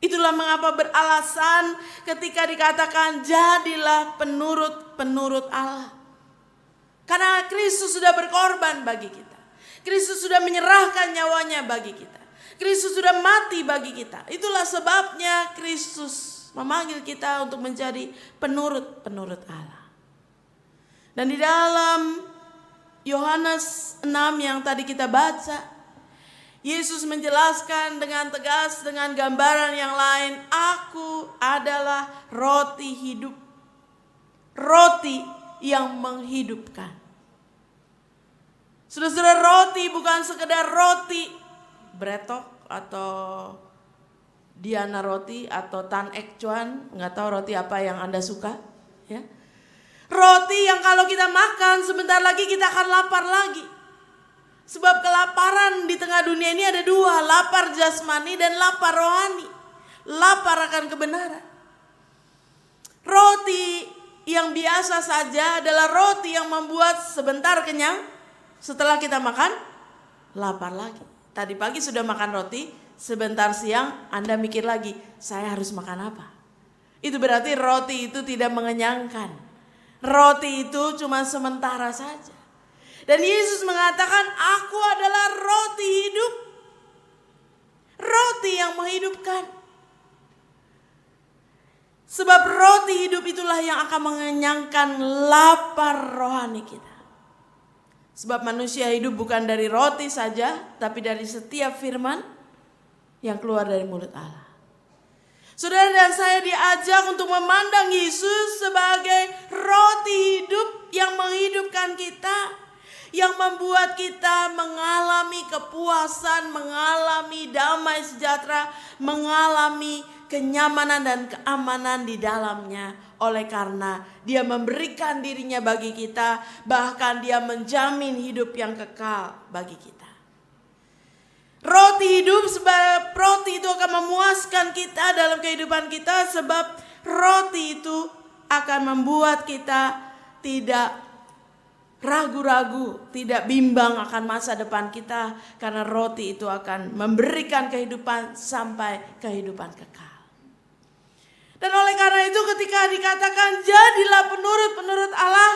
Speaker 4: Itulah mengapa beralasan ketika dikatakan jadilah penurut-penurut Allah. Karena Kristus sudah berkorban bagi kita. Kristus sudah menyerahkan nyawanya bagi kita. Kristus sudah mati bagi kita. Itulah sebabnya Kristus memanggil kita untuk menjadi penurut-penurut Allah. Dan di dalam Yohanes 6 yang tadi kita baca, Yesus menjelaskan dengan tegas dengan gambaran yang lain, aku adalah roti hidup. Roti yang menghidupkan. Saudara-saudara, roti bukan sekedar roti bretok atau Diana roti atau Tan Ek Chuan, nggak tahu roti apa yang Anda suka, ya. Roti yang kalau kita makan sebentar lagi kita akan lapar lagi. Sebab kelaparan di tengah dunia ini ada dua, lapar jasmani dan lapar rohani. Lapar akan kebenaran. Roti yang biasa saja adalah roti yang membuat sebentar kenyang, setelah kita makan lapar lagi. Tadi pagi sudah makan roti, sebentar siang Anda mikir lagi, saya harus makan apa? Itu berarti roti itu tidak mengenyangkan. Roti itu cuma sementara saja. Dan Yesus mengatakan, aku adalah roti hidup. Roti yang menghidupkan. Sebab roti hidup itulah yang akan mengenyangkan lapar rohani kita. Sebab manusia hidup bukan dari roti saja, tapi dari setiap firman yang keluar dari mulut Allah. Saudara dan saya diajak untuk memandang Yesus sebagai roti hidup yang menghidupkan kita, yang membuat kita mengalami kepuasan, mengalami damai sejahtera, mengalami kenyamanan dan keamanan di dalamnya. Oleh karena Dia memberikan dirinya bagi kita, bahkan Dia menjamin hidup yang kekal bagi kita. Roti hidup, sebab roti itu akan memuaskan melepaskan kita dalam kehidupan kita, sebab roti itu akan membuat kita tidak ragu-ragu, tidak bimbang akan masa depan kita, karena roti itu akan memberikan kehidupan sampai kehidupan kekal. Dan oleh karena itu ketika dikatakan jadilah penurut Allah,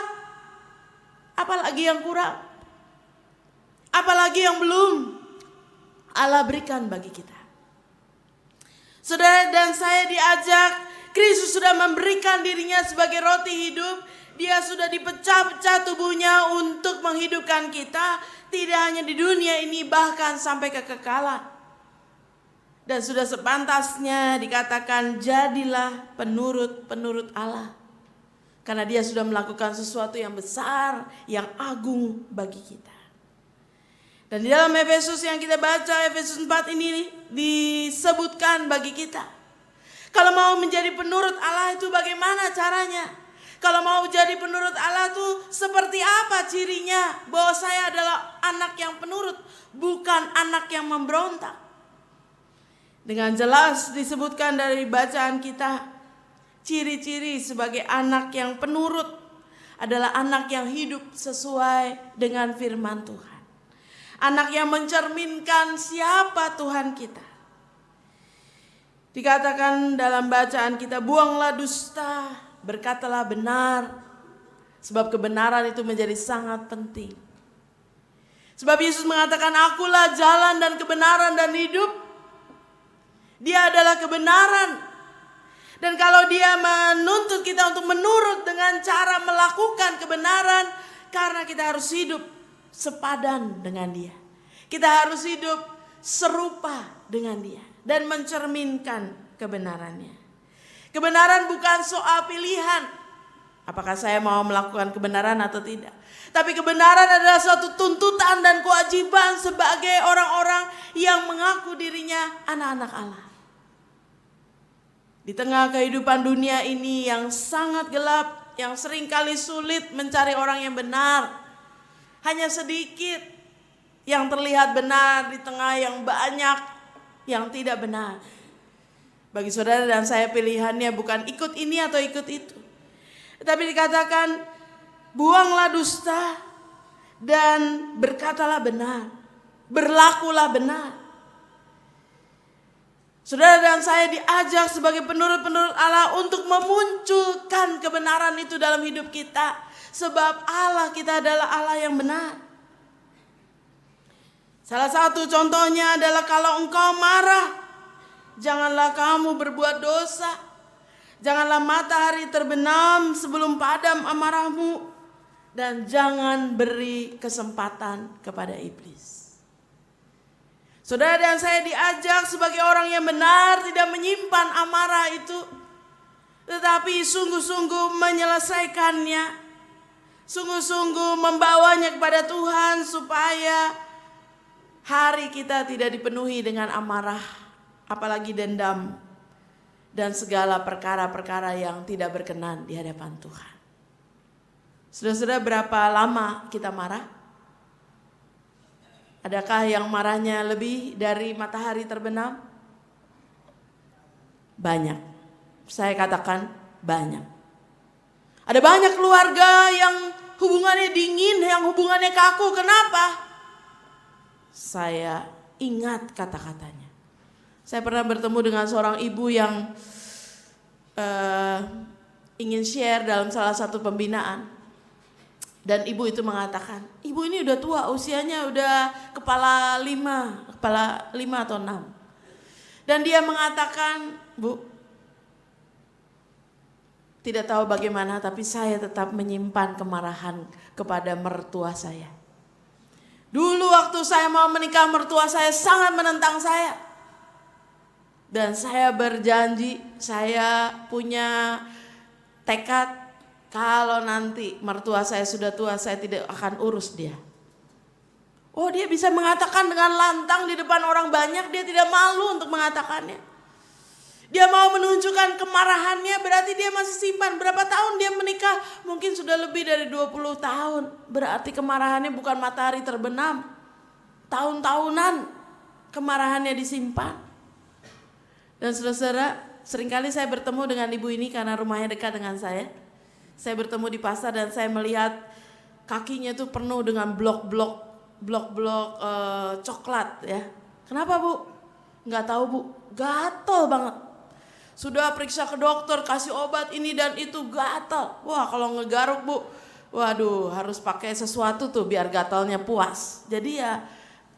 Speaker 4: apalagi yang kurang? Apalagi yang belum Allah berikan bagi kita. Saudara dan saya diajak, Kristus sudah memberikan dirinya sebagai roti hidup. Dia sudah dipecah-pecah tubuhnya untuk menghidupkan kita, tidak hanya di dunia ini, bahkan sampai kekekalan. Dan sudah sepantasnya dikatakan jadilah penurut Allah. Karena dia sudah melakukan sesuatu yang besar, yang agung bagi kita. Dan di dalam Efesus yang kita baca, Efesus 4 ini disebutkan bagi kita. Kalau mau menjadi penurut Allah itu bagaimana caranya? Kalau mau jadi penurut Allah itu seperti apa cirinya? Bahwa saya adalah anak yang penurut, bukan anak yang memberontak. Dengan jelas disebutkan dari bacaan kita, ciri-ciri sebagai anak yang penurut adalah anak yang hidup sesuai dengan firman Tuhan. Anak yang mencerminkan siapa Tuhan kita. Dikatakan dalam bacaan kita, buanglah dusta, berkatalah benar. Sebab kebenaran itu menjadi sangat penting. Sebab Yesus mengatakan, akulah jalan dan kebenaran dan hidup. Dia adalah kebenaran. Dan kalau dia menuntut kita untuk menurut dengan cara melakukan kebenaran, karena kita harus hidup sepadan dengan dia. Kita harus hidup serupa dengan dia dan mencerminkan kebenarannya. Kebenaran bukan soal pilihan. Apakah saya mau melakukan kebenaran atau tidak. Tapi kebenaran adalah suatu tuntutan dan kewajiban sebagai orang-orang yang mengaku dirinya anak-anak Allah. Di tengah kehidupan dunia ini yang sangat gelap, yang seringkali sulit mencari orang yang benar. Hanya sedikit yang terlihat benar di tengah yang banyak yang tidak benar. Bagi saudara dan saya pilihannya bukan ikut ini atau ikut itu. Tapi dikatakan buanglah dusta dan berkatalah benar. Berlakulah benar. Saudara dan saya diajak sebagai penurut-penurut Allah untuk memunculkan kebenaran itu dalam hidup kita. Sebab Allah kita adalah Allah yang benar. Salah satu contohnya adalah kalau engkau marah, janganlah kamu berbuat dosa. Janganlah matahari terbenam sebelum padam amarahmu. Dan jangan beri kesempatan kepada iblis. Saudara dan saya diajak sebagai orang yang benar, tidak menyimpan amarah itu, tetapi sungguh-sungguh menyelesaikannya. Sungguh-sungguh membawanya kepada Tuhan supaya hari kita tidak dipenuhi dengan amarah, apalagi dendam dan segala perkara-perkara yang tidak berkenan di hadapan Tuhan. Saudara-saudara, berapa lama kita marah? Adakah yang marahnya lebih dari matahari terbenam? Banyak. Saya katakan banyak. Ada banyak keluarga yang hubungannya dingin, yang hubungannya kaku. Kenapa? Saya ingat kata-katanya. Saya pernah bertemu dengan seorang ibu yang ingin share dalam salah satu pembinaan. Dan ibu itu mengatakan, ibu ini udah tua, usianya udah kepala 5 atau 6. Dan dia mengatakan, Bu, tidak tahu bagaimana, tapi saya tetap menyimpan kemarahan kepada mertua saya. Dulu waktu saya mau menikah, mertua saya sangat menentang saya. Dan saya berjanji, saya punya tekad, kalau nanti mertua saya sudah tua, saya tidak akan urus dia. Oh, dia bisa mengatakan dengan lantang di depan orang banyak, dia tidak malu untuk mengatakannya. Dia mau menunjukkan kemarahannya, berarti dia masih simpan. Berapa tahun dia menikah? Mungkin sudah lebih dari 20 tahun. Berarti kemarahannya bukan matahari terbenam. Tahun-tahunan kemarahannya disimpan. Dan saudara-saudara, seringkali saya bertemu dengan ibu ini karena rumahnya dekat dengan saya. Saya bertemu di pasar dan saya melihat kakinya itu penuh dengan blok-blok coklat ya. Kenapa Bu? Nggak tahu Bu, gatal banget. Sudah periksa ke dokter, kasih obat ini dan itu gatal. Wah kalau ngegaruk Bu, waduh harus pakai sesuatu tuh biar gatalnya puas. Jadi ya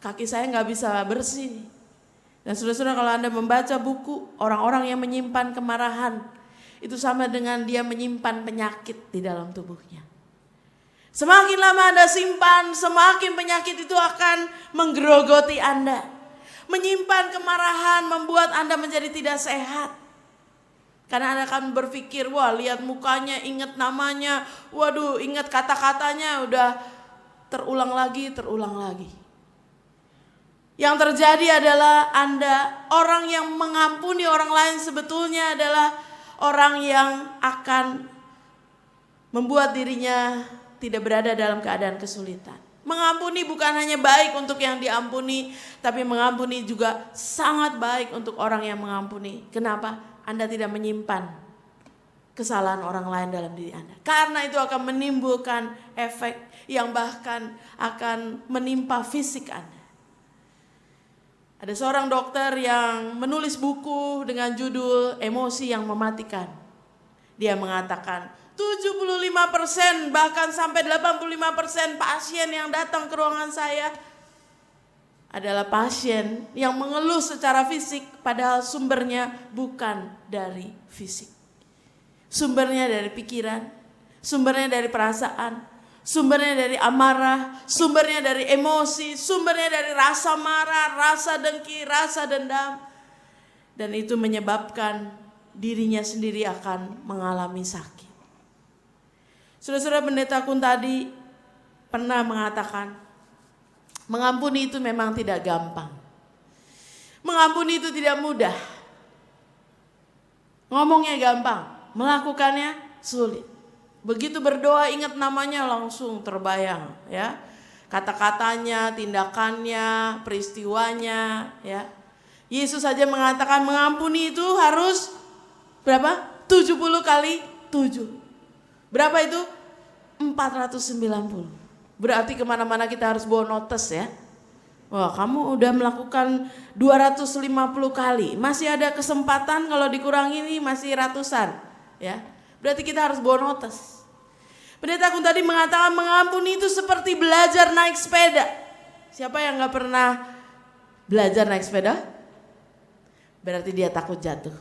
Speaker 4: kaki saya nggak bisa bersih. Dan saudara-saudara, kalau Anda membaca buku orang-orang yang menyimpan kemarahan, itu sama dengan dia menyimpan penyakit di dalam tubuhnya. Semakin lama Anda simpan, semakin penyakit itu akan menggerogoti Anda. Menyimpan kemarahan membuat Anda menjadi tidak sehat. Karena Anda akan berpikir, wah lihat mukanya, ingat namanya, waduh ingat kata-katanya, udah terulang lagi. Yang terjadi adalah Anda, orang yang mengampuni orang lain sebetulnya adalah orang yang akan membuat dirinya tidak berada dalam keadaan kesulitan. Mengampuni bukan hanya baik untuk yang diampuni, tapi mengampuni juga sangat baik untuk orang yang mengampuni. Kenapa? Anda tidak menyimpan kesalahan orang lain dalam diri Anda. Karena itu akan menimbulkan efek yang bahkan akan menimpa fisik Anda. Ada seorang dokter yang menulis buku dengan judul Emosi yang Mematikan. Dia mengatakan 75% bahkan sampai 85% pasien yang datang ke ruangan saya adalah pasien yang mengeluh secara fisik padahal sumbernya bukan dari fisik. Sumbernya dari pikiran, sumbernya dari perasaan, sumbernya dari amarah, sumbernya dari emosi, sumbernya dari rasa marah, rasa dengki, rasa dendam. Dan itu menyebabkan dirinya sendiri akan mengalami sakit. Saudara-saudara, Pendeta Kun tadi pernah mengatakan, mengampuni itu memang tidak gampang. Mengampuni itu tidak mudah. Ngomongnya gampang, melakukannya sulit. Begitu berdoa ingat namanya langsung terbayang ya. Kata-katanya, tindakannya, peristiwanya ya. Yesus saja mengatakan mengampuni itu harus berapa? 70 kali 7. Berapa itu? 490. Berarti kemana-mana kita harus bawa notes ya. Wah kamu udah melakukan 250 kali. Masih ada kesempatan kalau dikurangi ini masih ratusan ya. Berarti kita harus bawa notes. Pendeta Kun tadi mengatakan mengampuni itu seperti belajar naik sepeda. Siapa yang gak pernah belajar naik sepeda? Berarti dia takut jatuh.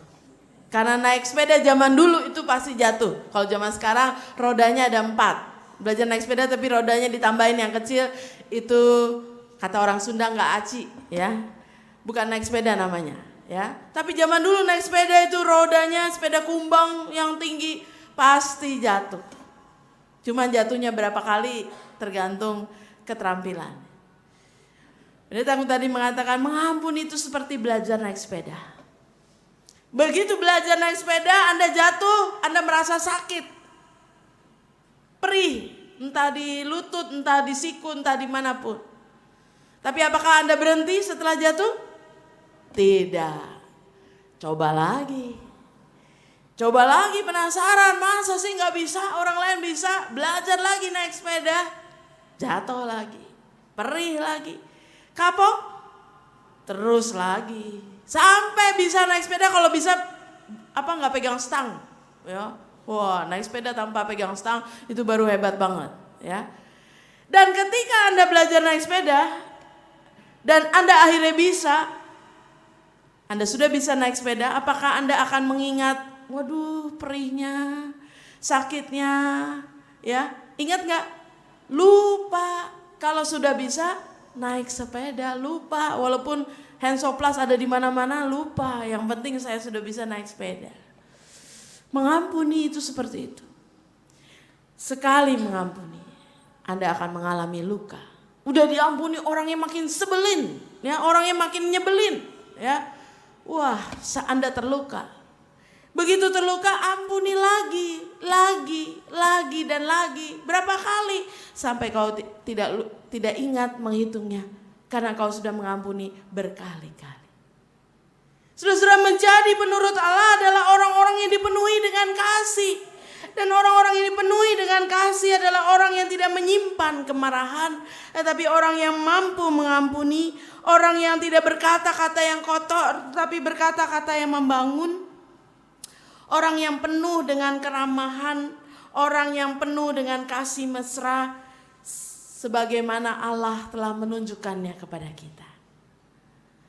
Speaker 4: Karena naik sepeda zaman dulu itu pasti jatuh. Kalau zaman sekarang rodanya ada 4. Belajar naik sepeda tapi rodanya ditambahin yang kecil. Itu kata orang Sunda gak aci ya. Bukan naik sepeda namanya ya. Tapi zaman dulu naik sepeda itu rodanya sepeda kumbang yang tinggi pasti jatuh. Cuman jatuhnya berapa kali tergantung keterampilan. Pendeta Kun tadi mengatakan mengampuni itu seperti belajar naik sepeda. Begitu belajar naik sepeda Anda jatuh, Anda merasa sakit. Perih, entah di lutut, entah di siku, entah dimanapun. Tapi apakah Anda berhenti setelah jatuh? Tidak. Coba lagi. Coba lagi, penasaran, masa sih gak bisa, orang lain bisa, belajar lagi naik sepeda, jatuh lagi, perih lagi, kapok, terus lagi, sampai bisa naik sepeda kalau bisa gak pegang stang, ya. Wah naik sepeda tanpa pegang stang itu baru hebat banget, ya. Dan ketika Anda belajar naik sepeda dan Anda akhirnya bisa, Anda sudah bisa naik sepeda, apakah Anda akan mengingat waduh perihnya, sakitnya, ya ingat gak? Lupa kalau sudah bisa naik sepeda, lupa walaupun Handsoplas ada di mana-mana lupa. Yang penting saya sudah bisa naik sepeda. Mengampuni itu seperti itu. Sekali mengampuni, Anda akan mengalami luka. Udah diampuni orangnya makin sebelin, ya orangnya makin nyebelin, ya. Wah, Anda terluka. Begitu terluka, ampuni lagi, dan lagi. Berapa kali? Sampai kau tidak ingat menghitungnya. Karena kau sudah mengampuni berkali-kali. Saudara-saudara, menjadi penurut Allah adalah orang-orang yang dipenuhi dengan kasih. Dan orang-orang yang dipenuhi dengan kasih adalah orang yang tidak menyimpan kemarahan, tetapi orang yang mampu mengampuni, orang yang tidak berkata-kata yang kotor, tetapi berkata-kata yang membangun, orang yang penuh dengan keramahan, orang yang penuh dengan kasih mesra, sebagaimana Allah telah menunjukkannya kepada kita.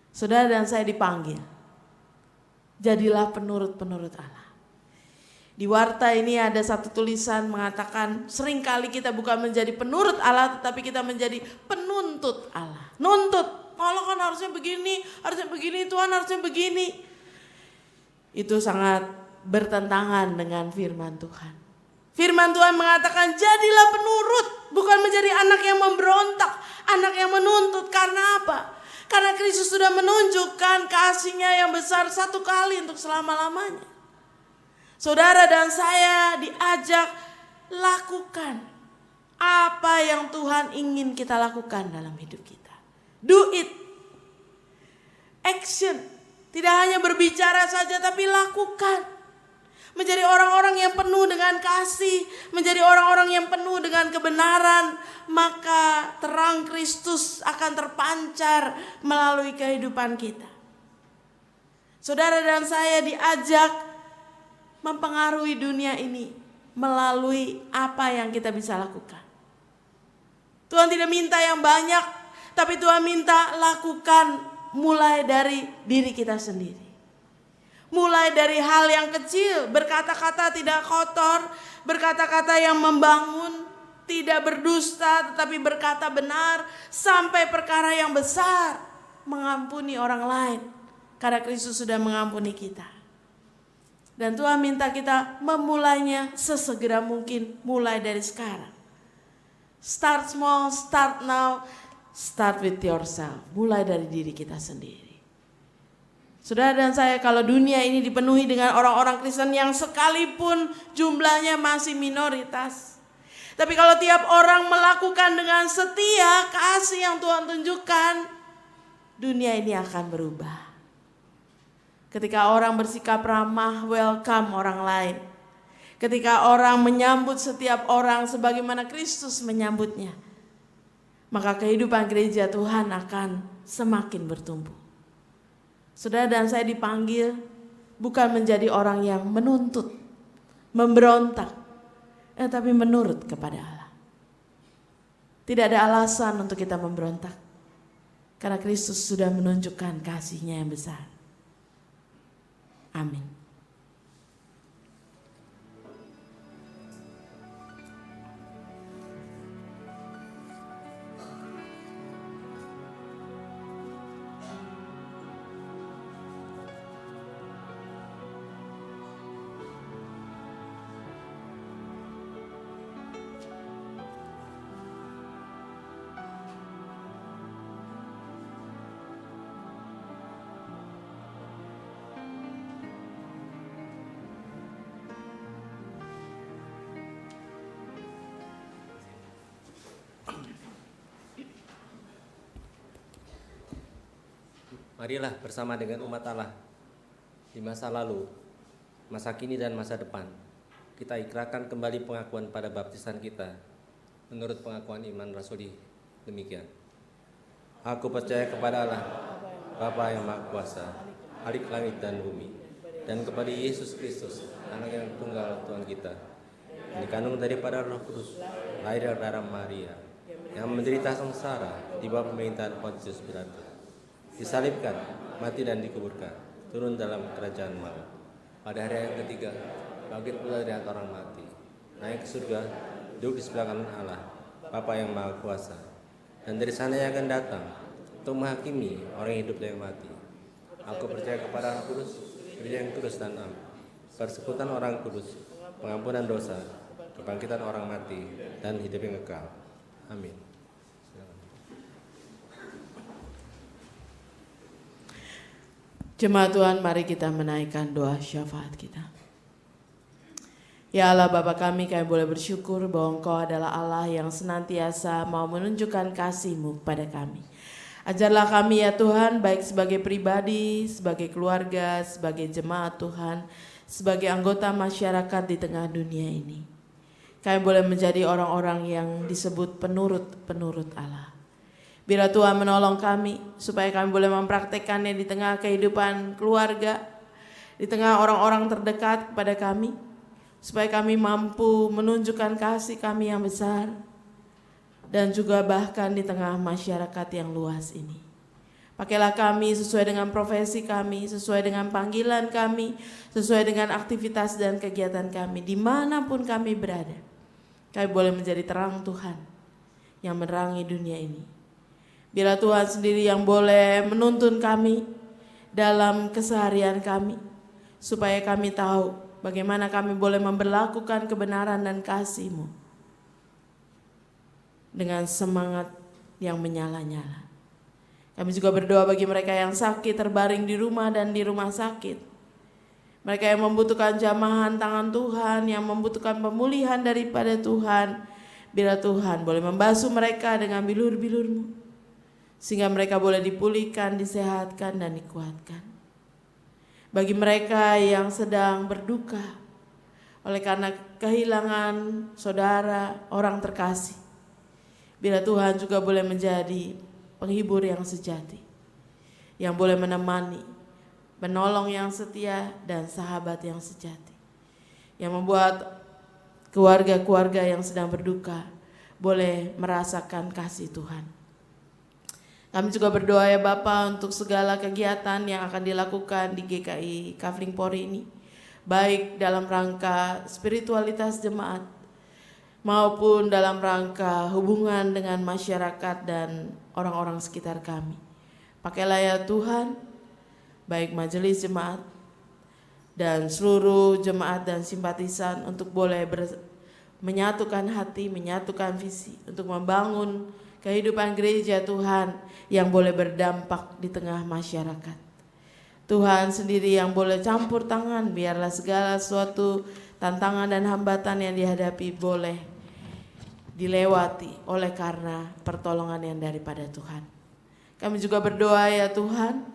Speaker 4: Saudara dan saya dipanggil, jadilah penurut-penurut Allah. Di warta ini ada satu tulisan mengatakan, seringkali kita bukan menjadi penurut Allah, tetapi kita menjadi penuntut Allah. Nuntut, Allah kan harusnya begini, Tuhan harusnya begini. Itu sangat bertentangan dengan firman Tuhan. Firman Tuhan mengatakan, jadilah penurut, bukan menjadi anak yang memberontak, anak yang menuntut. Karena apa? Karena Kristus sudah menunjukkan kasih-Nya yang besar satu kali untuk selama-lamanya. Saudara dan saya diajak lakukan apa yang Tuhan ingin kita lakukan dalam hidup kita. Do it. Action. Tidak hanya berbicara saja tapi lakukan. Menjadi orang-orang yang penuh dengan kasih, menjadi orang-orang yang penuh dengan kebenaran, maka terang Kristus akan terpancar melalui kehidupan kita. Saudara dan saya diajak mempengaruhi dunia ini melalui apa yang kita bisa lakukan. Tuhan tidak minta yang banyak, tapi Tuhan minta lakukan mulai dari diri kita sendiri. Mulai dari hal yang kecil, berkata-kata tidak kotor, berkata-kata yang membangun, tidak berdusta tetapi berkata benar, sampai perkara yang besar, mengampuni orang lain karena Kristus sudah mengampuni kita. Dan Tuhan minta kita memulainya sesegera mungkin, mulai dari sekarang. Start small, start now, start with yourself. Mulai dari diri kita sendiri. Saudara dan saya, kalau dunia ini dipenuhi dengan orang-orang Kristen yang sekalipun jumlahnya masih minoritas, tapi kalau tiap orang melakukan dengan setia kasih yang Tuhan tunjukkan, dunia ini akan berubah. Ketika orang bersikap ramah, welcome orang lain. Ketika orang menyambut setiap orang sebagaimana Kristus menyambutnya, maka kehidupan gereja Tuhan akan semakin bertumbuh. Saudara dan saya dipanggil bukan menjadi orang yang menuntut, memberontak, tapi menurut kepada Allah. Tidak ada alasan untuk kita memberontak, karena Kristus sudah menunjukkan kasih-Nya yang besar. Amin.
Speaker 7: Marilah bersama dengan umat Allah di masa lalu, masa kini dan masa depan, kita ikrarkan kembali pengakuan pada baptisan kita menurut pengakuan iman rasuli demikian. Aku percaya kepada Allah, Bapa yang Maha Kuasa, Khalik langit dan bumi, dan kepada Yesus Kristus, Anak yang tunggal Tuhan kita, yang dikandung daripada Roh Kudus, lahir dari darah Maria, yang menderita sengsara di bawah pemerintahan Pontius Pilatus, disalibkan, mati dan dikuburkan, turun dalam kerajaan maut. Pada hari yang ketiga, bangkit pula dari antara orang mati, naik ke surga, duduk di sebelah kanan Allah, Bapa yang Maha Kuasa. Dan dari sana yang akan datang untuk menghakimi orang yang hidup dan yang mati. Aku percaya kepada Roh Kudus, Gereja yang kudus dan am, persekutuan orang kudus, pengampunan dosa, kebangkitan orang mati, dan hidup yang kekal. Amin.
Speaker 4: Jemaat Tuhan, mari kita menaikkan doa syafaat kita. Ya Allah Bapa kami boleh bersyukur bahwa Engkau adalah Allah yang senantiasa mau menunjukkan kasih-Mu kepada kami. Ajarlah kami ya Tuhan, baik sebagai pribadi, sebagai keluarga, sebagai jemaat Tuhan, sebagai anggota masyarakat di tengah dunia ini. Kami boleh menjadi orang-orang yang disebut penurut Allah. Biar Tuhan menolong kami, supaya kami boleh mempraktekannya di tengah kehidupan keluarga, di tengah orang-orang terdekat kepada kami, supaya kami mampu menunjukkan kasih kami yang besar, dan juga bahkan di tengah masyarakat yang luas ini. Pakailah kami sesuai dengan profesi kami, sesuai dengan panggilan kami, sesuai dengan aktivitas dan kegiatan kami, dimanapun kami berada. Kami boleh menjadi terang Tuhan yang menerangi dunia ini. Biarlah Tuhan sendiri yang boleh menuntun kami dalam keseharian kami, supaya kami tahu bagaimana kami boleh memberlakukan kebenaran dan kasih-Mu dengan semangat yang menyala-nyala. Kami juga berdoa bagi mereka yang sakit, terbaring di rumah dan di rumah sakit. Mereka yang membutuhkan jamahan tangan Tuhan, yang membutuhkan pemulihan daripada Tuhan. Biarlah Tuhan boleh membasuh mereka dengan bilur-bilur-Mu, sehingga mereka boleh dipulihkan, disehatkan, dan dikuatkan. Bagi mereka yang sedang berduka oleh karena kehilangan saudara, orang terkasih, biarlah Tuhan juga boleh menjadi penghibur yang sejati, yang boleh menemani, penolong yang setia, dan sahabat yang sejati, yang membuat keluarga-keluarga yang sedang berduka boleh merasakan kasih Tuhan. Kami juga berdoa ya Bapa untuk segala kegiatan yang akan dilakukan di GKI Kafling Polri ini, baik dalam rangka spiritualitas jemaat maupun dalam rangka hubungan dengan masyarakat dan orang-orang sekitar kami. Pakailah ya Tuhan, baik majelis jemaat dan seluruh jemaat dan simpatisan untuk boleh menyatukan hati, menyatukan visi untuk membangun kehidupan gereja Tuhan yang boleh berdampak di tengah masyarakat. Tuhan sendiri yang boleh campur tangan, biarlah segala suatu tantangan dan hambatan yang dihadapi boleh dilewati oleh karena pertolongan yang daripada Tuhan. Kami juga berdoa ya Tuhan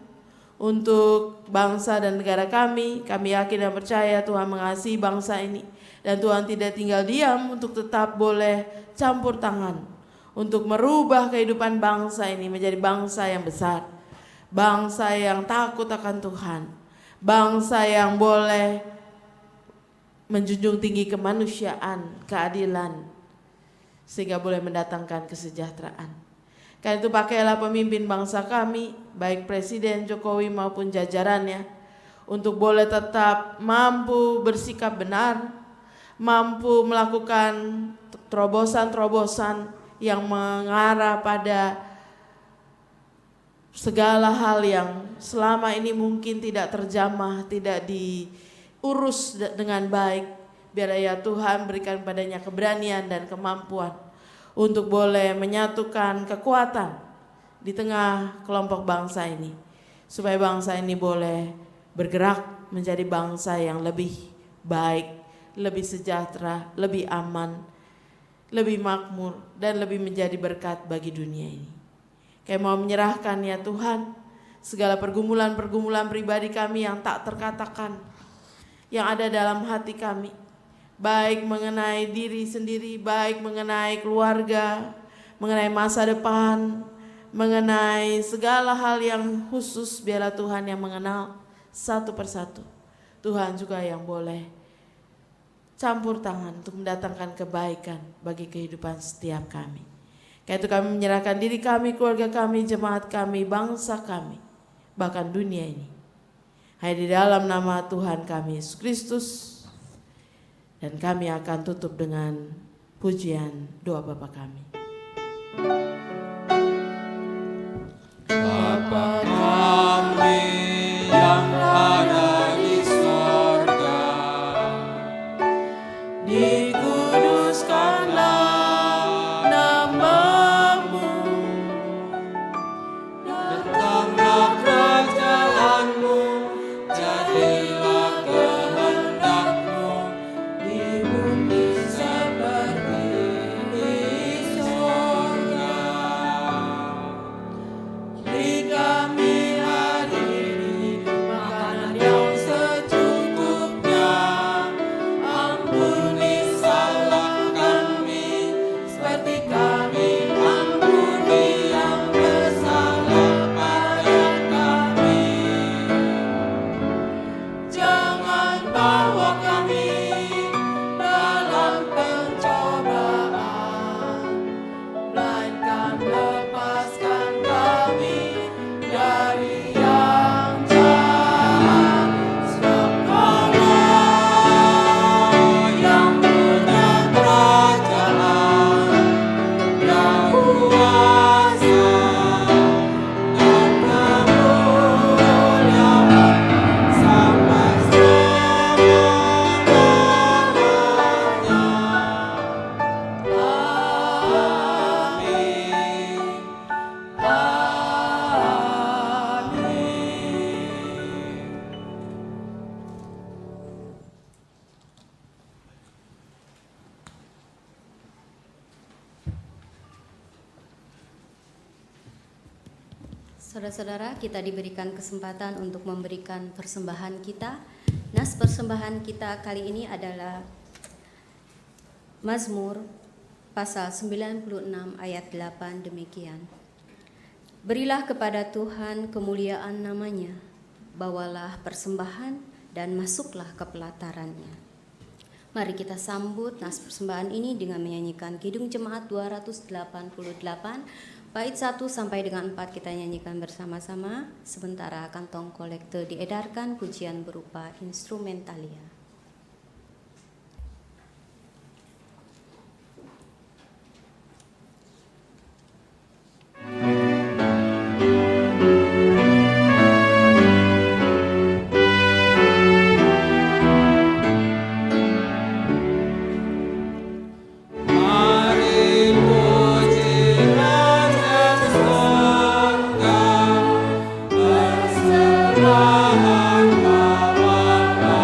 Speaker 4: untuk bangsa dan negara kami. Kami yakin dan percaya Tuhan mengasihi bangsa ini, dan Tuhan tidak tinggal diam untuk tetap boleh campur tangan untuk merubah kehidupan bangsa ini menjadi bangsa yang besar, bangsa yang takut akan Tuhan, bangsa yang boleh menjunjung tinggi kemanusiaan, keadilan, sehingga boleh mendatangkan kesejahteraan. Karena itu pakailah pemimpin bangsa kami, baik Presiden Jokowi maupun jajarannya, untuk boleh tetap mampu bersikap benar, mampu melakukan terobosan-terobosan yang mengarah pada segala hal yang selama ini mungkin tidak terjamah, tidak diurus dengan baik. Biar ya Tuhan berikan padanya keberanian dan kemampuan untuk boleh menyatukan kekuatan di tengah kelompok bangsa ini, supaya bangsa ini boleh bergerak menjadi bangsa yang lebih baik, lebih sejahtera, lebih aman, lebih makmur, dan lebih menjadi berkat bagi dunia ini. Kami mau menyerahkan ya Tuhan segala pergumulan-pergumulan pribadi kami yang tak terkatakan, yang ada dalam hati kami, baik mengenai diri sendiri, baik mengenai keluarga, mengenai masa depan, mengenai segala hal yang khusus. Biarlah Tuhan yang mengenal satu persatu. Tuhan juga yang boleh campur tangan untuk mendatangkan kebaikan bagi kehidupan setiap kami. Karena itu kami menyerahkan diri kami, keluarga kami, jemaat kami, bangsa kami, bahkan dunia ini, hanya di dalam nama Tuhan kami Yesus Kristus. Dan kami akan tutup dengan pujian doa Bapa kami.
Speaker 2: Bapa kami yang ada di sorga,
Speaker 4: dikuduskanlah nama-Mu,
Speaker 2: datanglah kerajaan-Mu, jadilah kehendak-Mu di bumi seperti di sorga.
Speaker 8: Saudara-saudara, kita diberikan kesempatan untuk memberikan persembahan kita. Nas persembahan kita kali ini adalah Mazmur pasal 96 ayat 8 demikian. Berilah kepada Tuhan kemuliaan namanya, bawalah persembahan dan masuklah ke pelatarannya. Mari kita sambut nas persembahan ini dengan menyanyikan Kidung Jemaat 288, bait 1 sampai dengan 4 kita nyanyikan bersama-sama, sementara kantong kolekte diedarkan pujian berupa instrumentalia.
Speaker 2: Mari puji Raja Surga, persembahan bawalah.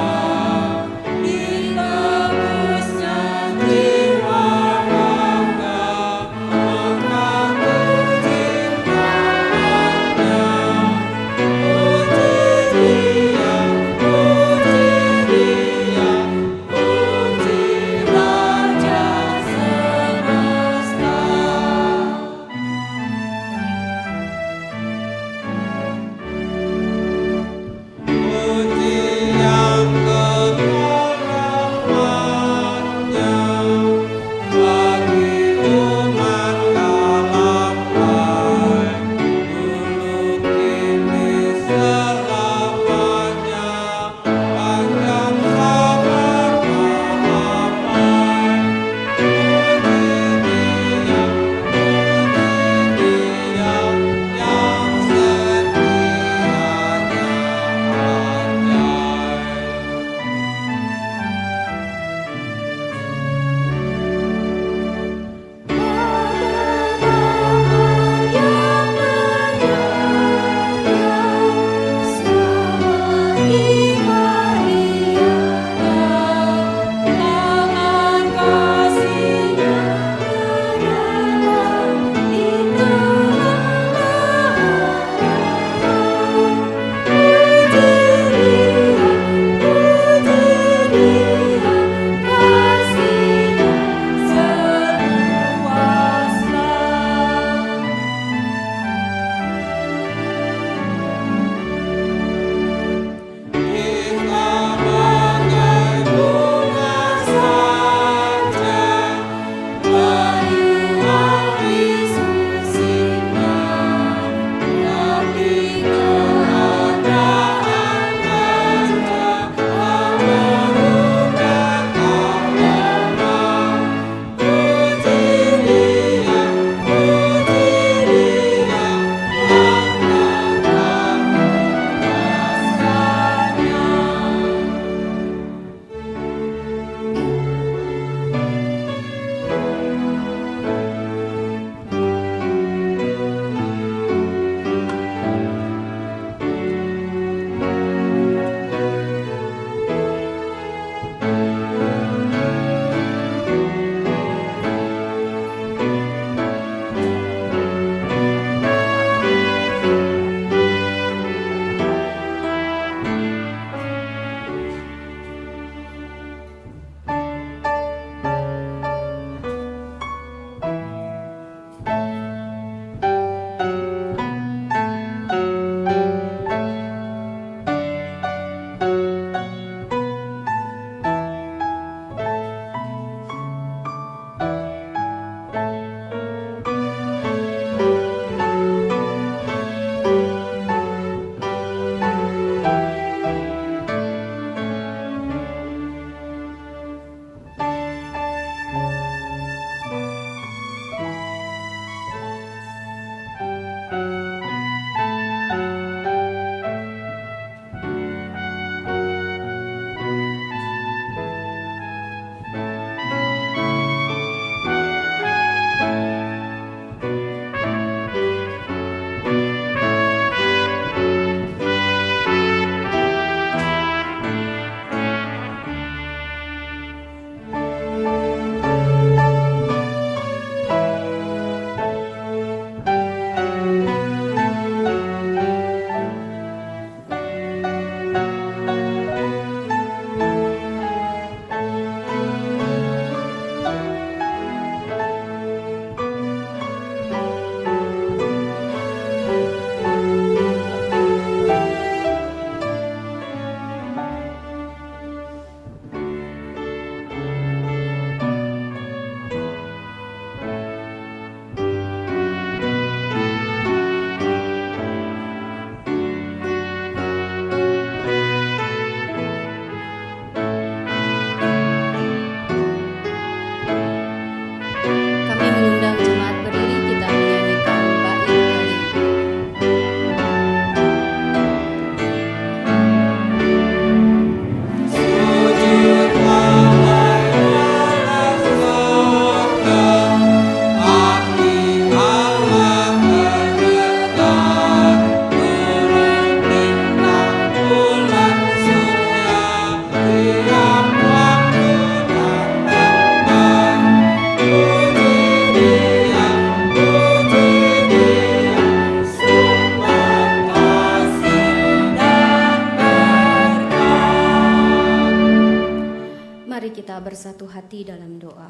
Speaker 8: kita bersatu hati dalam doa.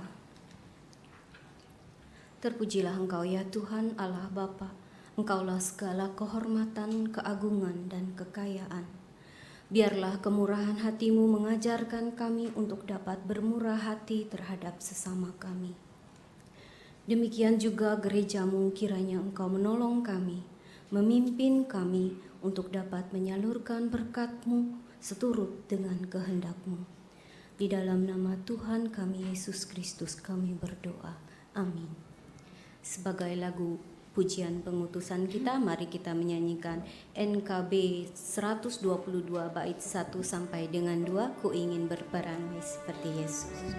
Speaker 8: Terpujilah Engkau ya Tuhan Allah Bapa, Engkaulah segala kehormatan, keagungan, dan kekayaan. Biarlah kemurahan hati-Mu mengajarkan kami untuk dapat bermurah hati terhadap sesama kami. Demikian juga gereja-Mu, kiranya Engkau menolong kami, memimpin kami untuk dapat menyalurkan berkat-Mu seturut dengan kehendak-Mu. Di dalam nama Tuhan kami Yesus Kristus kami berdoa. Amin. Sebagai lagu pujian pengutusan kita, mari kita menyanyikan NKB 122 bait 1 sampai dengan 2, Ku ingin berperan seperti Yesus.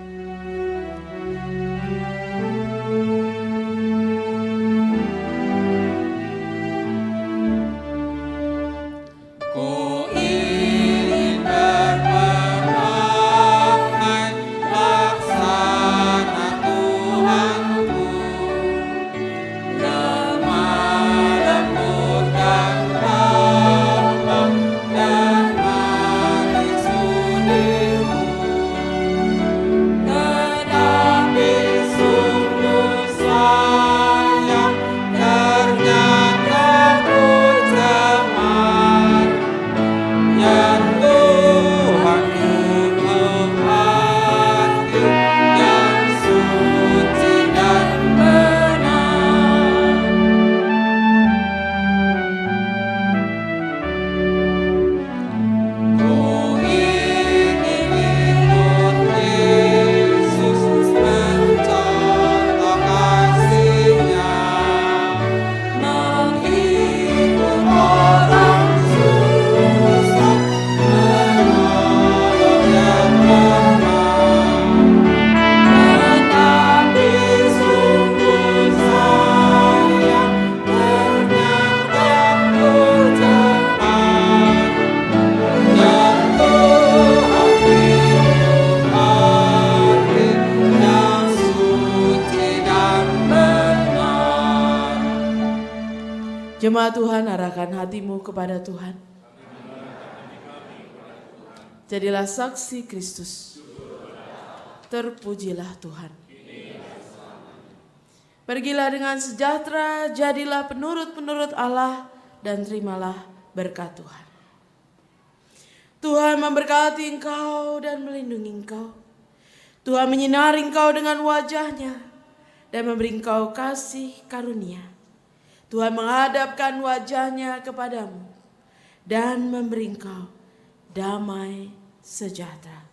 Speaker 2: Ku ingin berperangai laksana Tuhanku, lemah lembut dan lemah dan manis sudiku. Tetapi sungguh sayang, ternyata ku cemar. Ya Tuhan ku hati yang suci dan benar. Ku ingin ikut Yesus mencontoh kasih-Nya, menghibur orang susah, menolong yang lemah. Tetapi sungguh sayang, ternyata ku cemar. Ya Tuhan itu hati yang suci dan benar.
Speaker 4: Jemaat Tuhan, arahkan hatimu kepada Tuhan. Jadilah saksi Kristus. Terpujilah Tuhan. Pergilah dengan sejahtera, jadilah penurut-penurut Allah, dan terimalah berkat Tuhan. Tuhan memberkati engkau dan melindungi engkau. Tuhan menyinari engkau dengan wajah-Nya dan memberi engkau kasih karunia. Tuhan menghadapkan wajah-Nya kepadamu dan memberi engkau damai sejahtera.